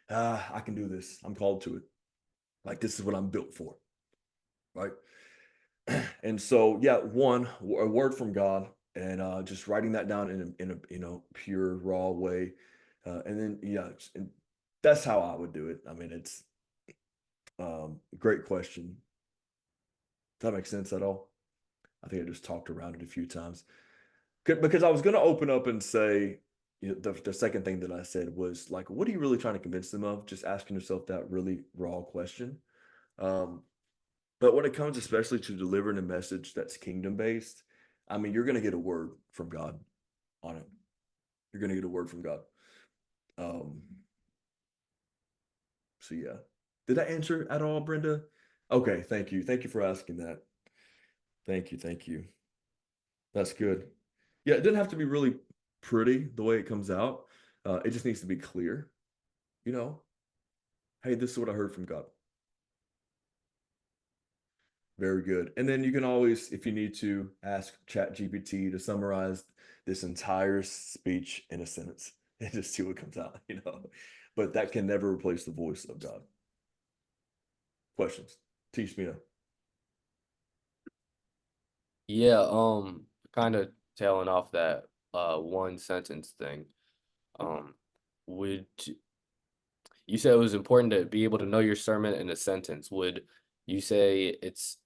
I can do this. I'm called to it. Like this is what I'm built for. Right. And so, yeah, a word from God and just writing that down in a pure, raw way. And then, yeah, and that's how I would do it. I mean, it's great question. Does that make sense at all? I think I just talked around it a few times. Because I was going to open up and say, the second thing that I said was like, what are you really trying to convince them of? Just asking yourself that really raw question. Um, but when it comes especially to delivering a message that's kingdom based, I mean, you're going to get a word from God on it. You're going to get a word from God. Um, so yeah. Did I answer at all, Brenda? Okay, thank you. Thank you for asking that. Thank you. That's good. Yeah, it doesn't have to be really pretty the way it comes out. It just needs to be clear. You know, hey, this is what I heard from God. Very good. And then you can always, if you need to, ask ChatGPT to summarize this entire speech in a sentence and just see what comes out, But that can never replace the voice of God. Questions? Teach me now. Yeah, kind of tailing off that one sentence thing. Um, would you said it was important to be able to know your sermon in a sentence? Would you say it's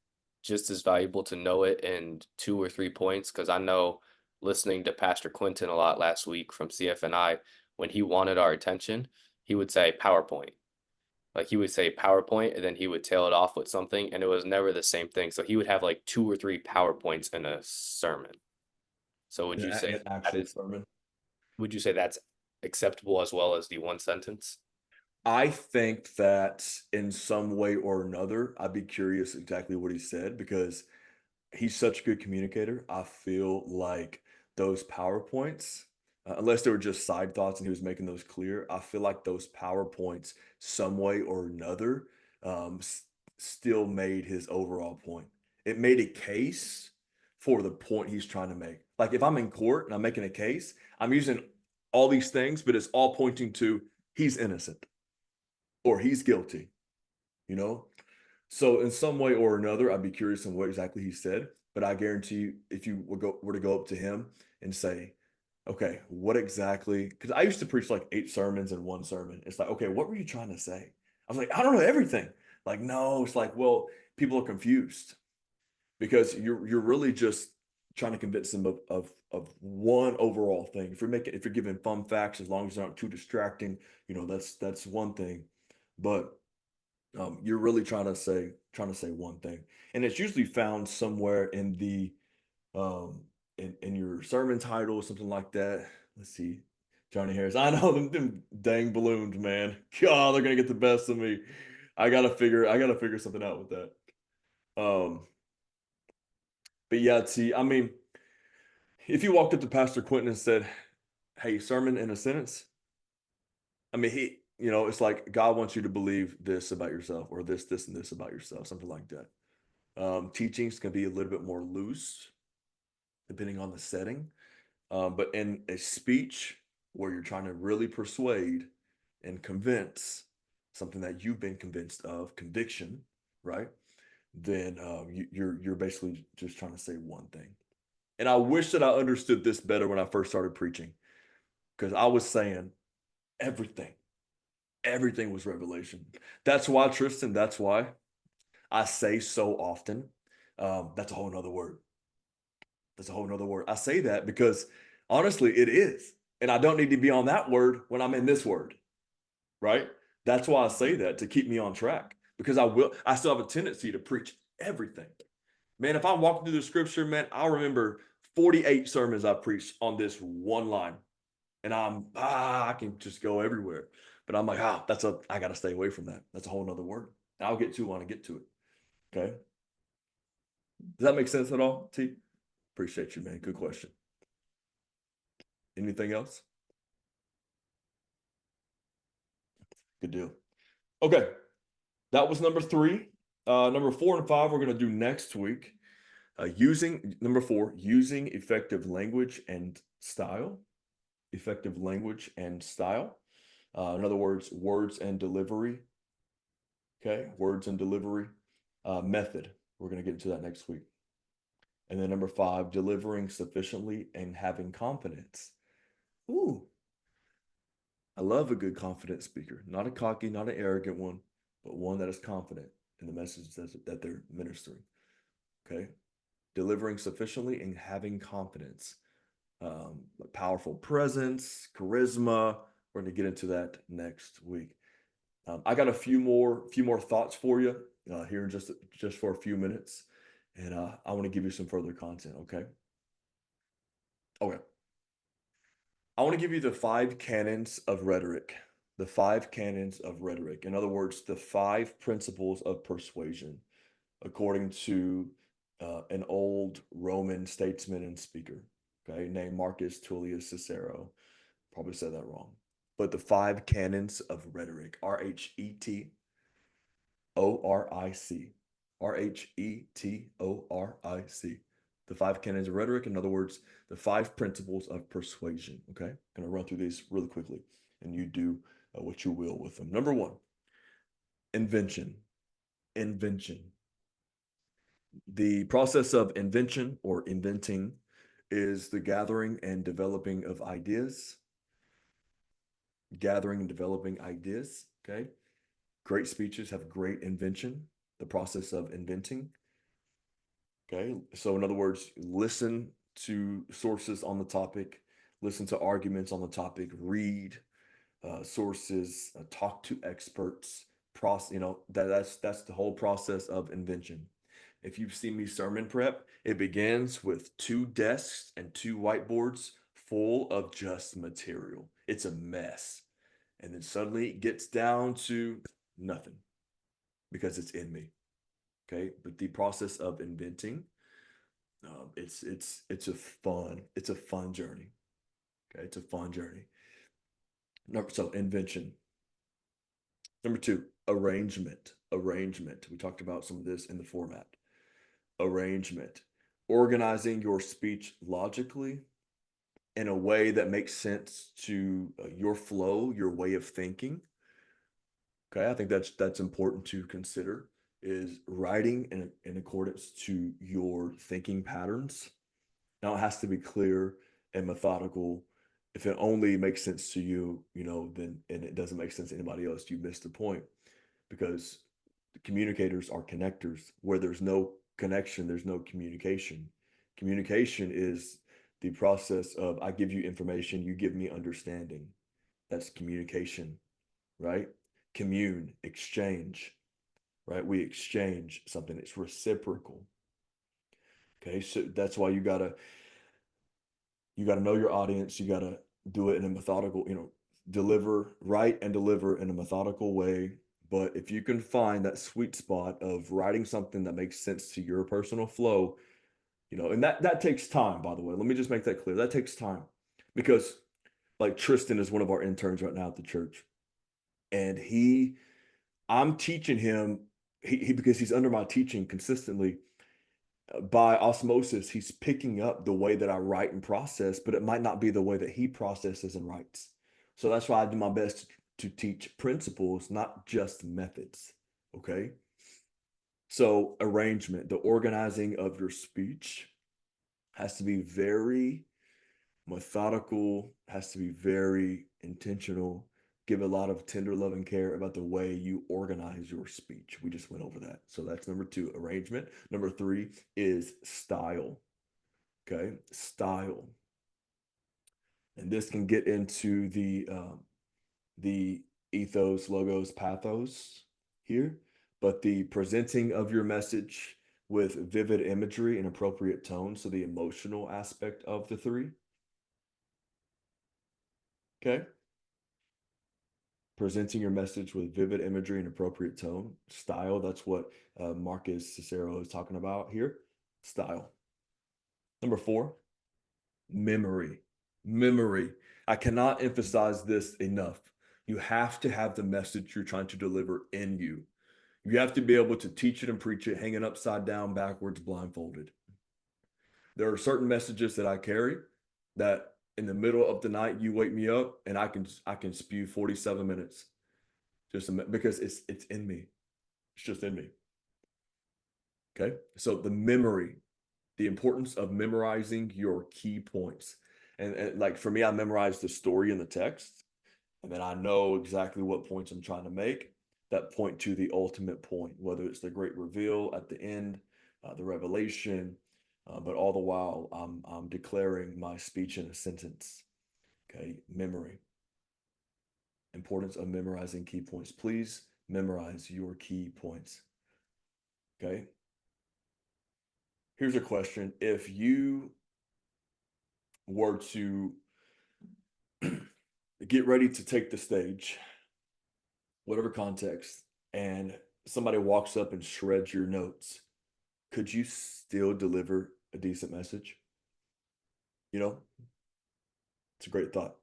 just as valuable to know it in 2 or 3 points? Because I know listening to Pastor Quentin a lot last week from CFNI, when he wanted our attention, he would say PowerPoint. Like he would say PowerPoint and then he would tail it off with something, and it was never the same thing. So he would have like 2 or 3 PowerPoints in a sermon. So An actual sermon. would you say that's acceptable as well as the one sentence? I think that in some way or another, I'd be curious exactly what he said because he's such a good communicator. I feel like those PowerPoints, unless they were just side thoughts and he was making those clear, I feel like those PowerPoints, some way or another, um, s- still made his overall point. It made a case for the point he's trying to make. Like if I'm in court and I'm making a case, I'm using all these things, but it's all pointing to he's innocent or he's guilty, you know? So in some way or another, I'd be curious on what exactly he said, but I guarantee you, if you were to go up to him and say, okay, what exactly, because I used to preach like 8 sermons in one sermon. It's like, okay, what were you trying to say? I was like, I don't know everything. Like, no, it's like, well, people are confused because you're really just trying to convince them of one overall thing. If you're giving fun facts, as long as they're not too distracting, that's one thing. But you're really trying to say one thing, and it's usually found somewhere in the in your sermon title or something like that. Let's see, Johnny Harris. I know them dang balloons, man. God, they're gonna get the best of me. I gotta figure something out with that. Um, but yeah, see, I mean, if you walked up to Pastor Quentin and said, "Hey, sermon in a sentence," I mean, it's like God wants you to believe this about yourself, or this, and this about yourself, something like that. Teachings can be a little bit more loose depending on the setting. But in a speech where you're trying to really persuade and convince something that you've been convinced of, conviction, right? Then you're basically just trying to say one thing. And I wish that I understood this better when I first started preaching, because I was saying everything. Everything was revelation. That's why, Tristan, that's why I say so often. That's a whole nother word. That's a whole nother word. I say that because honestly, it is. And I don't need to be on that word when I'm in this word, right? That's why I say that, to keep me on track, because I still have a tendency to preach everything. Man, if I'm walking through the scripture, man, I'll remember 48 sermons I preached on this one line. And I can just go everywhere. But I'm like, I got to stay away from that. That's a whole nother word. I'll get to when I get to it. Okay. Does that make sense at all, T? Appreciate you, man. Good question. Anything else? Good deal. Okay. That was number 3. Number 4 and 5, we're going to do next week. Number 4, using effective language and style. Effective language and style. In other words, words and delivery. Okay. Words and delivery. Method. We're going to get into that next week. And then number 5, delivering sufficiently and having confidence. Ooh, I love a good confident speaker, not a cocky, not an arrogant one, but one that is confident in the message that they're ministering. Okay. Delivering sufficiently and having confidence, powerful presence, charisma. We're going to get into that next week. I got a few more thoughts for you here in just for a few minutes, and I want to give you some further content. Okay. Okay. I want to give you the 5 canons of rhetoric. The 5 canons of rhetoric. In other words, the 5 principles of persuasion, according to an old Roman statesman and speaker, okay, named Marcus Tullius Cicero. Probably said that wrong. But the 5 canons of rhetoric, RHETORIC, RHETORIC. The 5 canons of rhetoric, in other words, the 5 principles of persuasion. Okay, I'm going to run through these really quickly, and you do what you will with them. Number 1, invention. Invention. The process of invention or inventing is the gathering and developing of ideas. Gathering and developing ideas. Okay. Great speeches have great invention, the process of inventing. Okay. So, in other words, listen to sources on the topic, listen to arguments on the topic, read sources, talk to experts. That's the whole process of invention. If you've seen me sermon prep, it begins with 2 desks and 2 whiteboards full of just material. It's a mess. And then suddenly it gets down to nothing because it's in me. Okay. But the process of inventing, it's a fun journey. Okay. It's a fun journey. So invention. Number two, arrangement. Arrangement. We talked about some of this in the format. Arrangement. Organizing your speech logically in a way that makes sense to your flow, your way of thinking. Okay, I think that's important to consider is writing in accordance to your thinking patterns. Now it has to be clear and methodical. If it only makes sense to you, then and it doesn't make sense to anybody else, you missed the point because communicators are connectors. Where there's no connection, there's no communication. Communication is the process of I give you information, you give me understanding. That's communication, right? Commune, exchange, right? We exchange something, it's reciprocal. Okay, so that's why you gotta know your audience, you gotta do it in a methodical, write and deliver in a methodical way. But if you can find that sweet spot of writing something that makes sense to your personal flow, and that takes time, by the way. Let me just make that clear. That takes time because like Tristan is one of our interns right now at the church. And I'm teaching him, he because he's under my teaching consistently, by osmosis, he's picking up the way that I write and process, but it might not be the way that he processes and writes. So that's why I do my best to teach principles, not just methods. Okay. So arrangement, the organizing of your speech has to be very methodical, has to be very intentional, give a lot of tender love and care about the way you organize your speech. We just went over that. So that's number two, arrangement. Number three is style. Okay, style. And this can get into the ethos, logos, pathos here, but the presenting of your message with vivid imagery and appropriate tone. So the emotional aspect of the three. Okay. Presenting your message with vivid imagery and appropriate tone. Style, that's what Marcus Cicero is talking about here. Style. Number four, memory. Memory. I cannot emphasize this enough. You have to have the message you're trying to deliver in you. You have to be able to teach it and preach it hanging upside down, backwards, blindfolded. There are certain messages that I carry that in the middle of the night you wake me up and I can spew 47 minutes because it's in me. It's just in me. Okay. So the memory, the importance of memorizing your key points. And like for me, I memorized the story in the text, and then I know exactly what points I'm trying to make that point to the ultimate point, whether it's the great reveal at the end, the revelation, but all the while I'm declaring my speech in a sentence. Okay, memory. Importance of memorizing key points. Please memorize your key points. Okay. Here's a question. If you were to get ready to take the stage, whatever context, and somebody walks up and shreds your notes, could you still deliver a decent message? It's a great thought.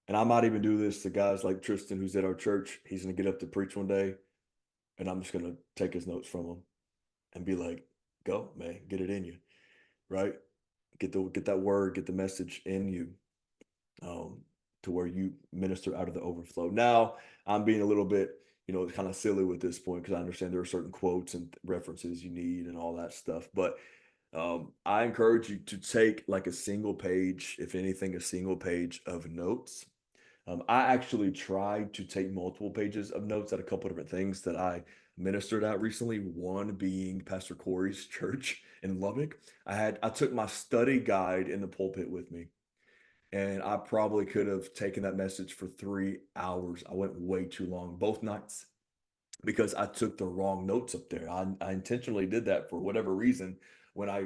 And I might even do this to guys like Tristan, who's at our church. He's going to get up to preach one day, and I'm just going to take his notes from him and be like, go, man, get it in you, right? Get that word, get the message in you. To where you minister out of the overflow. Now, I'm being a little bit, kind of silly with this point because I understand there are certain quotes and references you need and all that stuff. But I encourage you to take like a single page, if anything, a single page of notes. I actually tried to take multiple pages of notes at a couple different things that I ministered at recently. One being Pastor Corey's church in Lubbock. I took my study guide in the pulpit with me. And I probably could have taken that message for 3 hours. I went way too long both nights because I took the wrong notes up there. I intentionally did that for whatever reason when I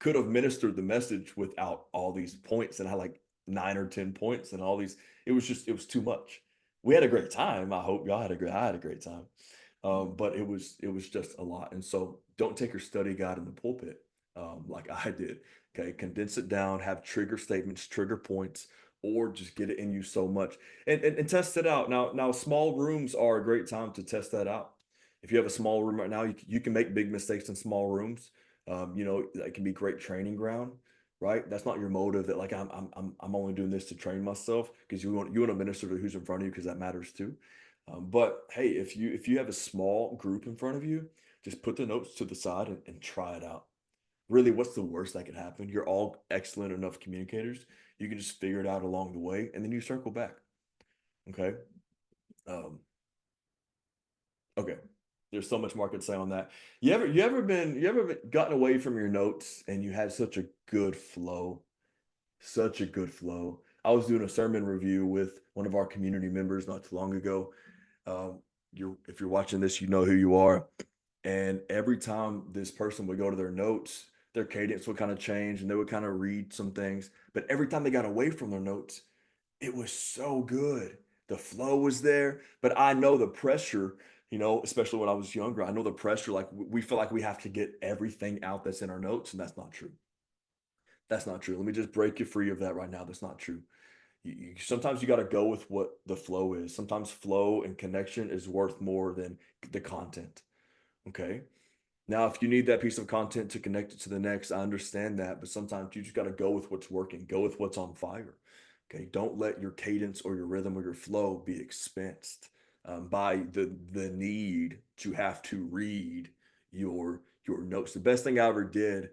could have ministered the message without all these points. And I 9 or 10 points and all these. It was too much. We had a great time. I hope y'all had I had a great time. But it was just a lot. And so don't take your study guide in the pulpit, like I did. Okay, condense it down, have trigger statements, trigger points, or just get it in you so much and test it out. Now small rooms are a great time to test that out. If you have a small room right now, you can make big mistakes in small rooms. You know, that can be great training ground, right? That's not your motive that like I'm only doing this to train myself, because you want to minister to who's in front of you, because that matters too. But hey, if you have a small group in front of you, just put the notes to the side and try it out. Really, what's the worst that could happen? You're all excellent enough communicators. You can just figure it out along the way, and then you circle back. Okay. Um, okay. There's so much more I could say on that. You ever been gotten away from your notes and you had such a good flow, such a good flow. I was doing a sermon review with one of our community members not too long ago. If you're watching this, you know who you are. And every time this person would go to their notes, their cadence would kind of change and they would kind of read some things. But every time they got away from their notes, it was so good. The flow was there. But I know the pressure, you know, especially when I was younger, I know the pressure, like we feel like we have to get everything out that's in our notes, and that's not true. That's not true. Let me just break you free of that right now. That's not true. Sometimes you got to go with what the flow is. Sometimes flow and connection is worth more than the content. Okay. Now, if you need that piece of content to connect it to the next, I understand that. But sometimes you just got to go with what's working, go with what's on fire. Okay. Don't let your cadence or your rhythm or your flow be expensed by the need to have to read your notes. The best thing I ever did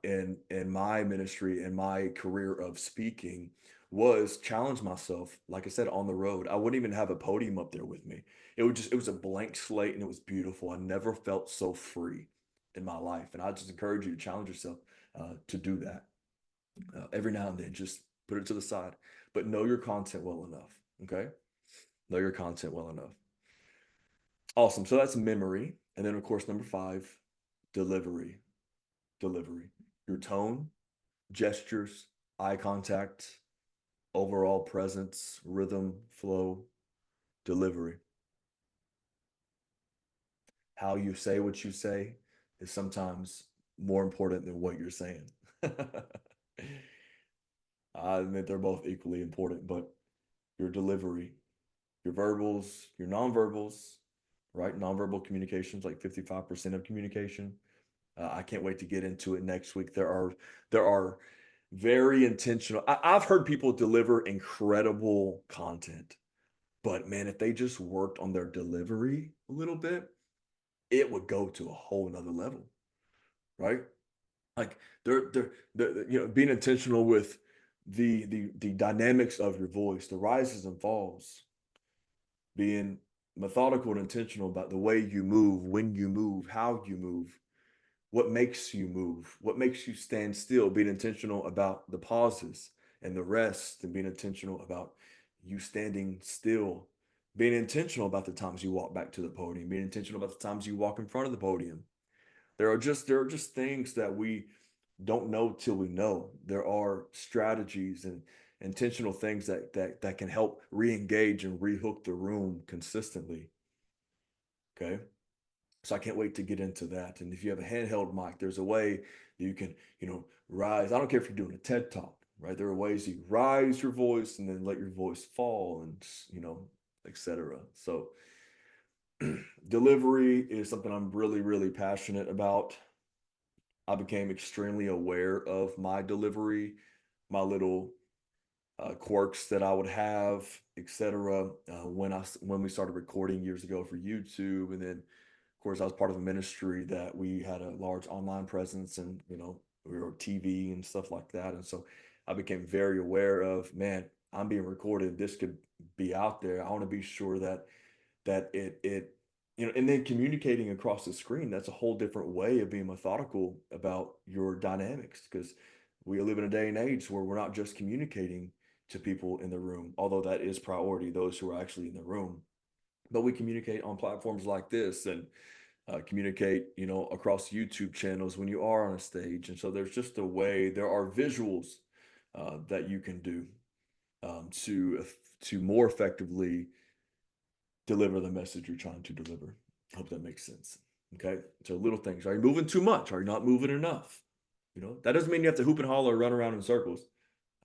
in my ministry and my career of speaking was challenge myself. Like I said, on the road, I wouldn't even have a podium up there with me. It was a blank slate and it was beautiful. I never felt so free in my life. And I just encourage you to challenge yourself to do that every now and then. Just put it to the side, but know your content well enough. Okay. Know your content well enough. Awesome. So that's memory. And then, of course, number 5, delivery. Delivery. Your tone, gestures, eye contact, overall presence, rhythm, flow, delivery. How you say what you say is sometimes more important than what you're saying. I admit they're both equally important, but your delivery, your verbals, your nonverbals, right? Nonverbal communications, like 55% of communication. I can't wait to get into it next week. There are very intentional. I've heard people deliver incredible content, but man, if they just worked on their delivery a little bit, it would go to a whole nother level, right? Like they're being intentional with the dynamics of your voice, the rises and falls, being methodical and intentional about the way you move, when you move, how you move, what makes you move, what makes you stand still, being intentional about the pauses and the rest, and being intentional about you standing still, being intentional about the times you walk back to the podium, being intentional about the times you walk in front of the podium. There are just things that we don't know till we know. There are strategies and intentional things that can help re-engage and rehook the room consistently. Okay. So I can't wait to get into that. And if you have a handheld mic, there's a way you can, rise. I don't care if you're doing a TED talk, right? There are ways you rise your voice and then let your voice fall and, etc. So delivery is something I'm really, really passionate about. I became extremely aware of my delivery, my little quirks that I would have, etc. When we started recording years ago for YouTube, and then of course I was part of a ministry that we had a large online presence, and we were TV and stuff like that, and so I became very aware of, man, I'm being recorded. This could be out there. I want to be sure that it and then communicating across the screen, that's a whole different way of being methodical about your dynamics, because we live in a day and age where we're not just communicating to people in the room, although that is priority, those who are actually in the room, but we communicate on platforms like this, and communicate across YouTube channels when you are on a stage. And so there's just a way, there are visuals that you can do to more effectively deliver the message you're trying to deliver. Hope that makes sense. Okay, so little things. Are you moving too much? Are you not moving enough? You know, that doesn't mean you have to hoop and holler or run around in circles.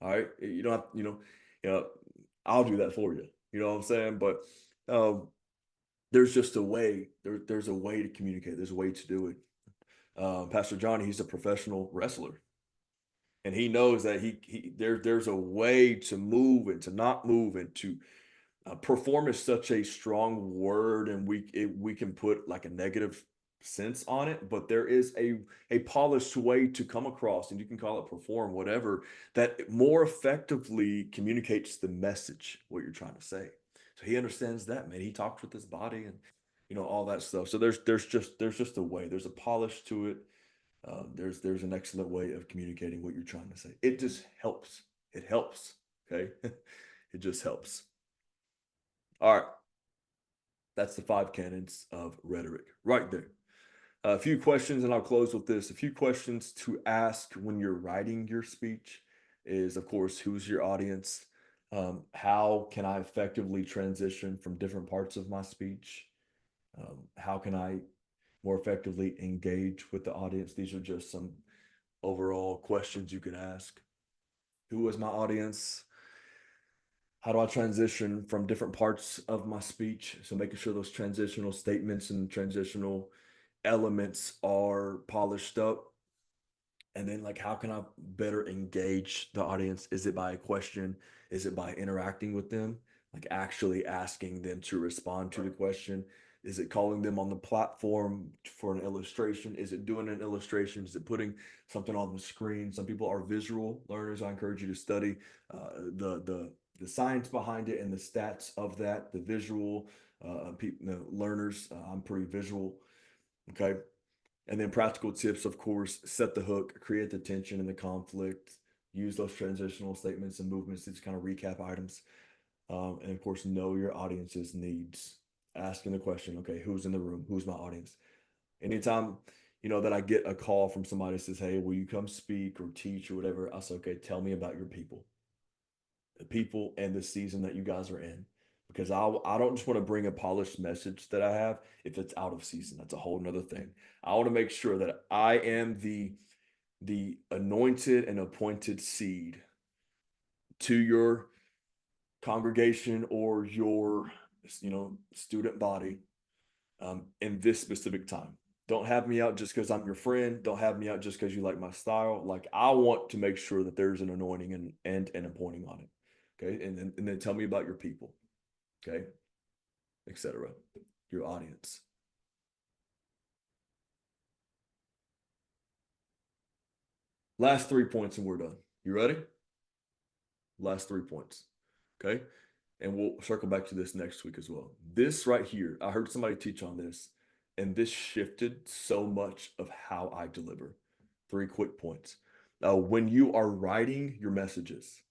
All right, you don't have, you know, I'll do that for you. You know what I'm saying? But there's just a way. There's a way to communicate. There's a way to do it. Pastor Johnny, he's a professional wrestler, and he knows that there's a way to move and to not move and to perform is such a strong word, and we can put like a negative sense on it, but there is a polished way to come across, and you can call it perform, whatever, that more effectively communicates the message, what you're trying to say. So he understands that, man. He talks with his body and all that stuff. So there's just a way. There's a polish to it. There's an excellent way of communicating what you're trying to say. It just helps. It helps. Okay, it just helps. All right. That's the 5 canons of rhetoric right there. A few questions, and I'll close with this. A few questions to ask when you're writing your speech is, of course, who's your audience? How can I effectively transition from different parts of my speech? How can I more effectively engage with the audience? These are just some overall questions you can ask. Who is my audience? How do I transition from different parts of my speech? So making sure those transitional statements and transitional elements are polished up. And then, like, how can I better engage the audience? Is it by a question? Is it by interacting with them? Like actually asking them to respond to the question? Is it calling them on the platform for an illustration? Is it doing an illustration? Is it putting something on the screen? Some people are visual learners. I encourage you to study the science behind it and the stats of that. The visual learners. I'm pretty visual. Okay. And then practical tips, of course, set the hook, create the tension and the conflict, use those transitional statements and movements to just kind of recap items. And of course, know your audience's needs. Asking the question, okay, who's in the room? Who's my audience? Anytime, that I get a call from somebody that says, hey, will you come speak or teach or whatever? I say, okay, tell me about your people, the people and the season that you guys are in. Because I don't just want to bring a polished message that I have if it's out of season. That's a whole nother thing. I want to make sure that I am the anointed and appointed seed to your congregation or your student body in this specific time. Don't have me out just because I'm your friend. Don't have me out just because you like my style. Like, I want to make sure that there's an anointing and an appointing on it. Okay. And then tell me about your people. Okay. Etc. Your audience. Last 3 points and we're done. You ready? Last 3 points. Okay. And we'll circle back to this next week as well. This right here, I heard somebody teach on this, and this shifted so much of how I deliver. 3 quick points. When you are writing your messages,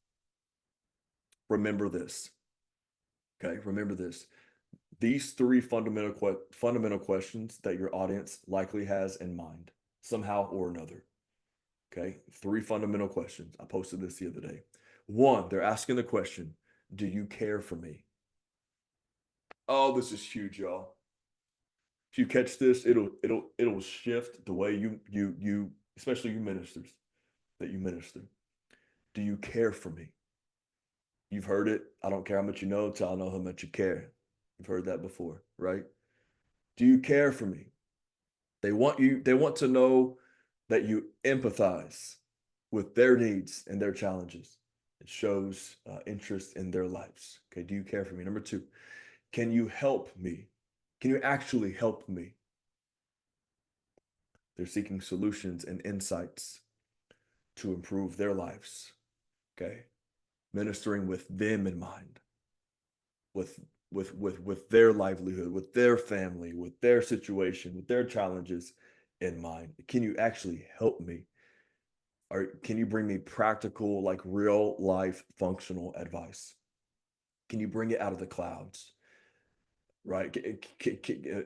remember this. Okay, remember this. These 3 fundamental questions that your audience likely has in mind, somehow or another. Okay, 3 fundamental questions. I posted this the other day. 1, they're asking the question, do you care for me? Oh, this is huge, y'all. If you catch this, it'll shift the way you especially you ministers that you minister. Do you care for me? You've heard it. I don't care how much you know till I know how much you care. You've heard that before, right? Do you care for me? They want to know that you empathize with their needs and their challenges. It shows interest in their lives. Okay, do you care for me? Number 2, can you help me? Can you actually help me? They're seeking solutions and insights to improve their lives. Okay, ministering with them in mind, with their livelihood, with their family, with their situation, with their challenges in mind. Can you actually help me? Or can you bring me practical, like real life functional advice? Can you bring it out of the clouds, right?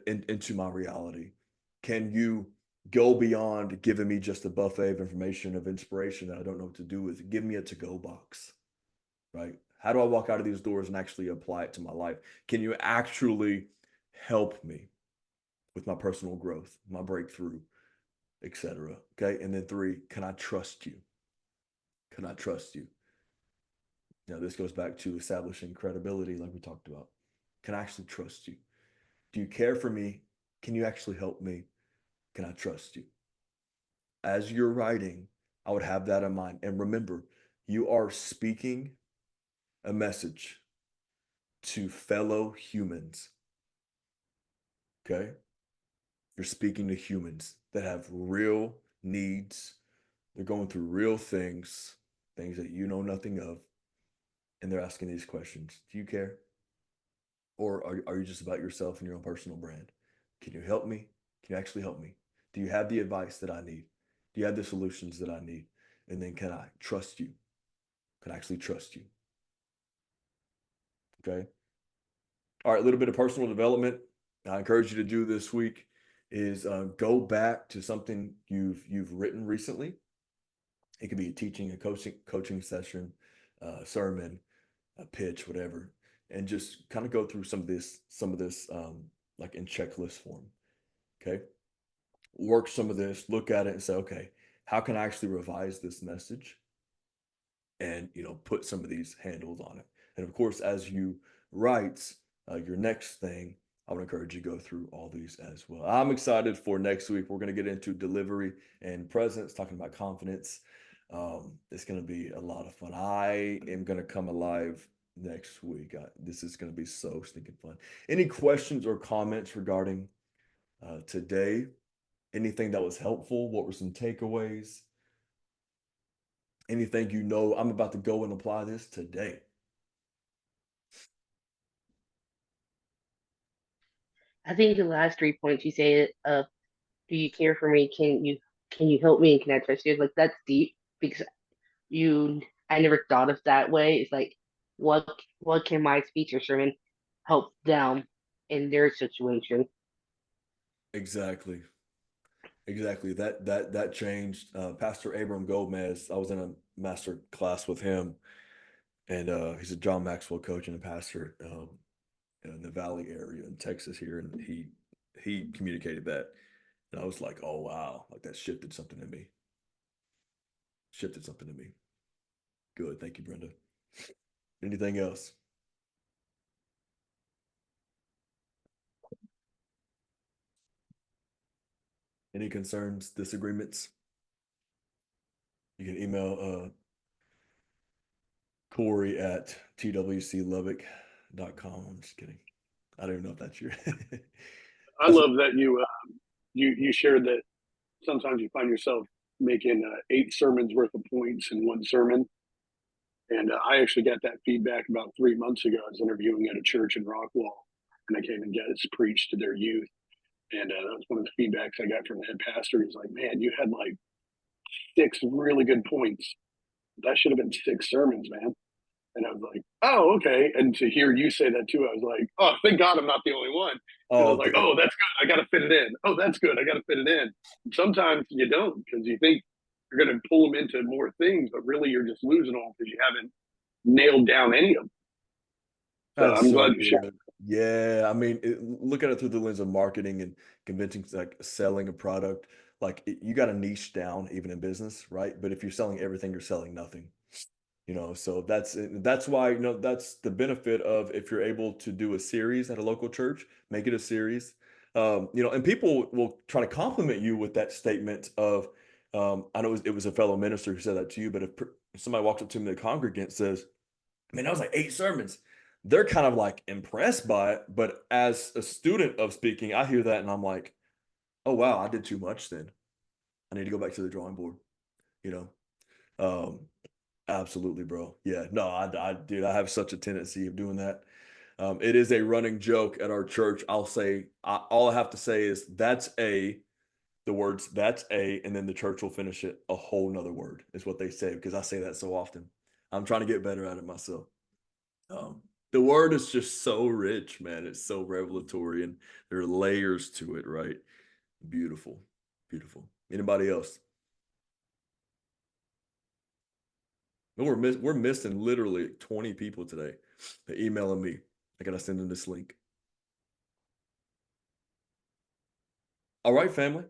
Into my reality? Can you go beyond giving me just a buffet of information, of inspiration that I don't know what to do with. Give me a to-go box, right? How do I walk out of these doors and actually apply it to my life? Can you actually help me with my personal growth, my breakthrough, etc.? Okay. And then 3, can I trust you? Can I trust you? Now, this goes back to establishing credibility, like we talked about. Can I actually trust you? Do you care for me? Can you actually help me? Can I trust you? As you're writing, I would have that in mind. And remember, you are speaking a message to fellow humans. Okay? You're speaking to humans that have real needs. They're going through real things, things that you know nothing of. And they're asking these questions. Do you care? Or are you just about yourself and your own personal brand? Can you help me? Can you actually help me? Do you have the advice that I need? Do you have the solutions that I need? And then can I trust you? Can I actually trust you? Okay. All right, a little bit of personal development I encourage you to do this week is go back to something you've written recently. It could be a teaching, a coaching session, sermon, a pitch, whatever, and just kind of go through some of this like in checklist form. Okay, work some of this, look at it, and say, okay, how can I actually revise this message, and put some of these handles on it. And of course, as you write your next thing, I would encourage you to go through all these as well. I'm excited for next week. We're going to get into delivery and presence, talking about confidence. It's going to be a lot of fun. I am going to come alive next week. This is going to be so stinking fun. Any questions or comments regarding today? Anything that was helpful? What were some takeaways? Anything I'm about to go and apply this today? I think the last 3 points you say of do you care for me? Can you help me? And can I trust you? Like that's deep because I never thought of that way. It's like what can my speech or sermon help them in their situation? Exactly. Exactly. That changed. Pastor Abram Gomez, I was in a master class with him, and he's a John Maxwell coach and a pastor in the Valley area in Texas here, and he communicated that, and I was like, oh wow, like that shifted something in me. Shifted something in me. Good. Thank you, Brenda. Anything else? Any concerns, disagreements? You can email Corey at twclubbock.com. I'm just kidding. I don't even know if that's your. I love that you shared that sometimes you find yourself making 8 sermons worth of points in one sermon. And I actually got that feedback about 3 months ago. I was interviewing at a church in Rockwall, and I came and guest preached to their youth. And that was one of the feedbacks I got from the head pastor. He's like, "Man, you had like 6 really good points. That should have been 6 sermons, man." And I was like, "Oh, okay." And to hear you say that too, I was like, "Oh, thank God I'm not the only one." Because I was Oh, like, "Oh, that's good. I got to fit it in. Oh, that's good. I got to fit it in." And sometimes you don't because you think you're going to pull them into more things, but really you're just losing them because you haven't nailed down any of them. So that's I'm so glad you shared. good. Yeah, I mean, look at it through the lens of marketing and convincing, like selling a product. Like you got to niche down even in business, right? But if you're selling everything, you're selling nothing. So that's why that's the benefit of if you're able to do a series at a local church, make it a series. And people will try to compliment you with that statement of, I know it was a fellow minister who said that to you, but if somebody walks up to me, the congregant says, man, that was like 8 sermons. They're kind of like impressed by it. But as a student of speaking, I hear that and I'm like, oh, wow, I did too much then. I need to go back to the drawing board, you know? Um, absolutely, bro. Yeah, no, dude, I have such a tendency of doing that. It is a running joke at our church. All I have to say is the words, that's and then the church will finish it a whole nother word is what they say because I say that so often. I'm trying to get better at it myself. The word is just so rich, man. It's so revelatory and there are layers to it, right? Beautiful. Beautiful. Anybody else? No, we're missing literally 20 people today. They're emailing me. I gotta send them this link. All right, family.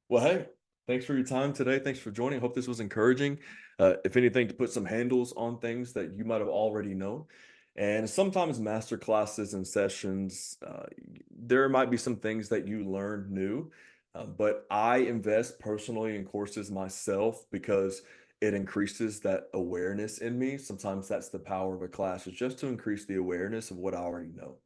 Well, hey, thanks for your time today. Thanks for joining. I hope this was encouraging. If anything, to put some handles on things that you might have already known. And sometimes master classes and sessions, there might be some things that you learn new. But I invest personally in courses myself because it increases that awareness in me. Sometimes that's the power of a class, is just to increase the awareness of what I already know.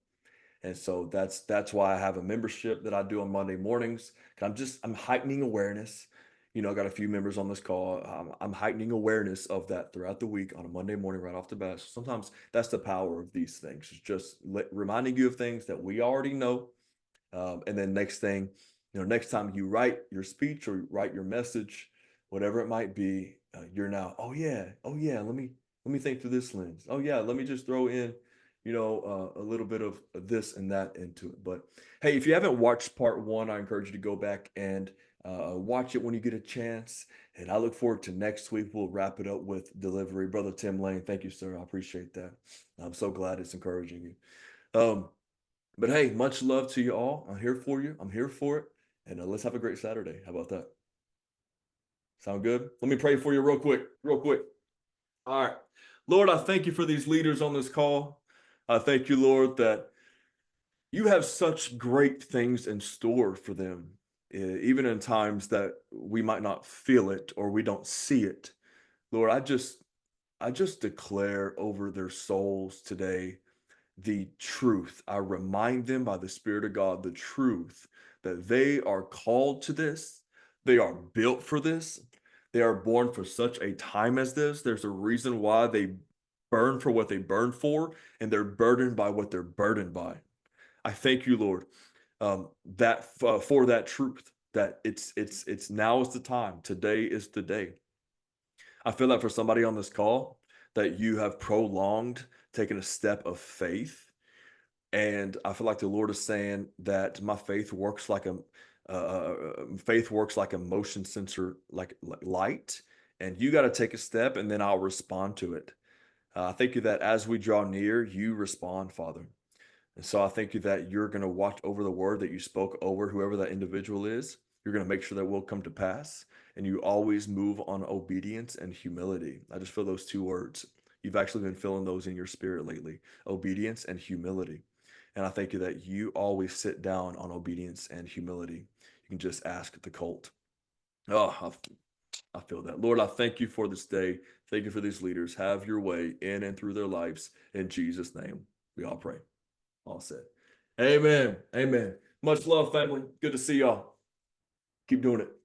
And so that's why I have a membership that I do on Monday mornings. I'm heightening awareness. You know, I got a few members on this call. I'm heightening awareness of that throughout the week on a Monday morning right off the bat. So sometimes that's the power of these things. It's just reminding you of things that we already know. And then next thing, next time you write your speech or write your message, whatever it might be, you're now, oh yeah, let me think through this lens. Oh yeah, let me just throw in, a little bit of this and that into it. But hey, if you haven't watched part 1, I encourage you to go back and watch it when you get a chance. And I look forward to next week. We'll wrap it up with delivery. Brother Tim Lane, thank you, sir. I appreciate that. I'm so glad it's encouraging you. But hey, much love to you all. I'm here for you. I'm here for it. And let's have a great Saturday. How about that? Sound good? Let me pray for you real quick. All right. Lord, I thank you for these leaders on this call. I thank you, Lord, that you have such great things in store for them, even in times that we might not feel it or we don't see it. Lord, I just declare over their souls today the truth. I remind them by the Spirit of God, the truth that they are called to this. They are built for this. They are born for such a time as this. There's a reason why they burn for what they burn for, and they're burdened by what they're burdened by. I thank you, Lord, for that truth, that it's now is the time. Today is the day. I feel like for somebody on this call that you have prolonged taking a step of faith. And I feel like the Lord is saying that my faith works like a motion sensor, like light, and you got to take a step, and then I'll respond to it. I thank you that as we draw near, you respond, Father. And so I thank you that you're going to watch over the word that you spoke over whoever that individual is. You're going to make sure that will come to pass, and you always move on obedience and humility. I just feel those 2 words. You've actually been feeling those in your spirit lately: obedience and humility. And I thank you that you always sit down on obedience and humility. You can just ask the colt. Oh, I feel that. Lord, I thank you for this day. Thank you for these leaders. Have your way in and through their lives. In Jesus' name, we all pray. All said. Amen. Amen. Much love, family. Good to see y'all. Keep doing it.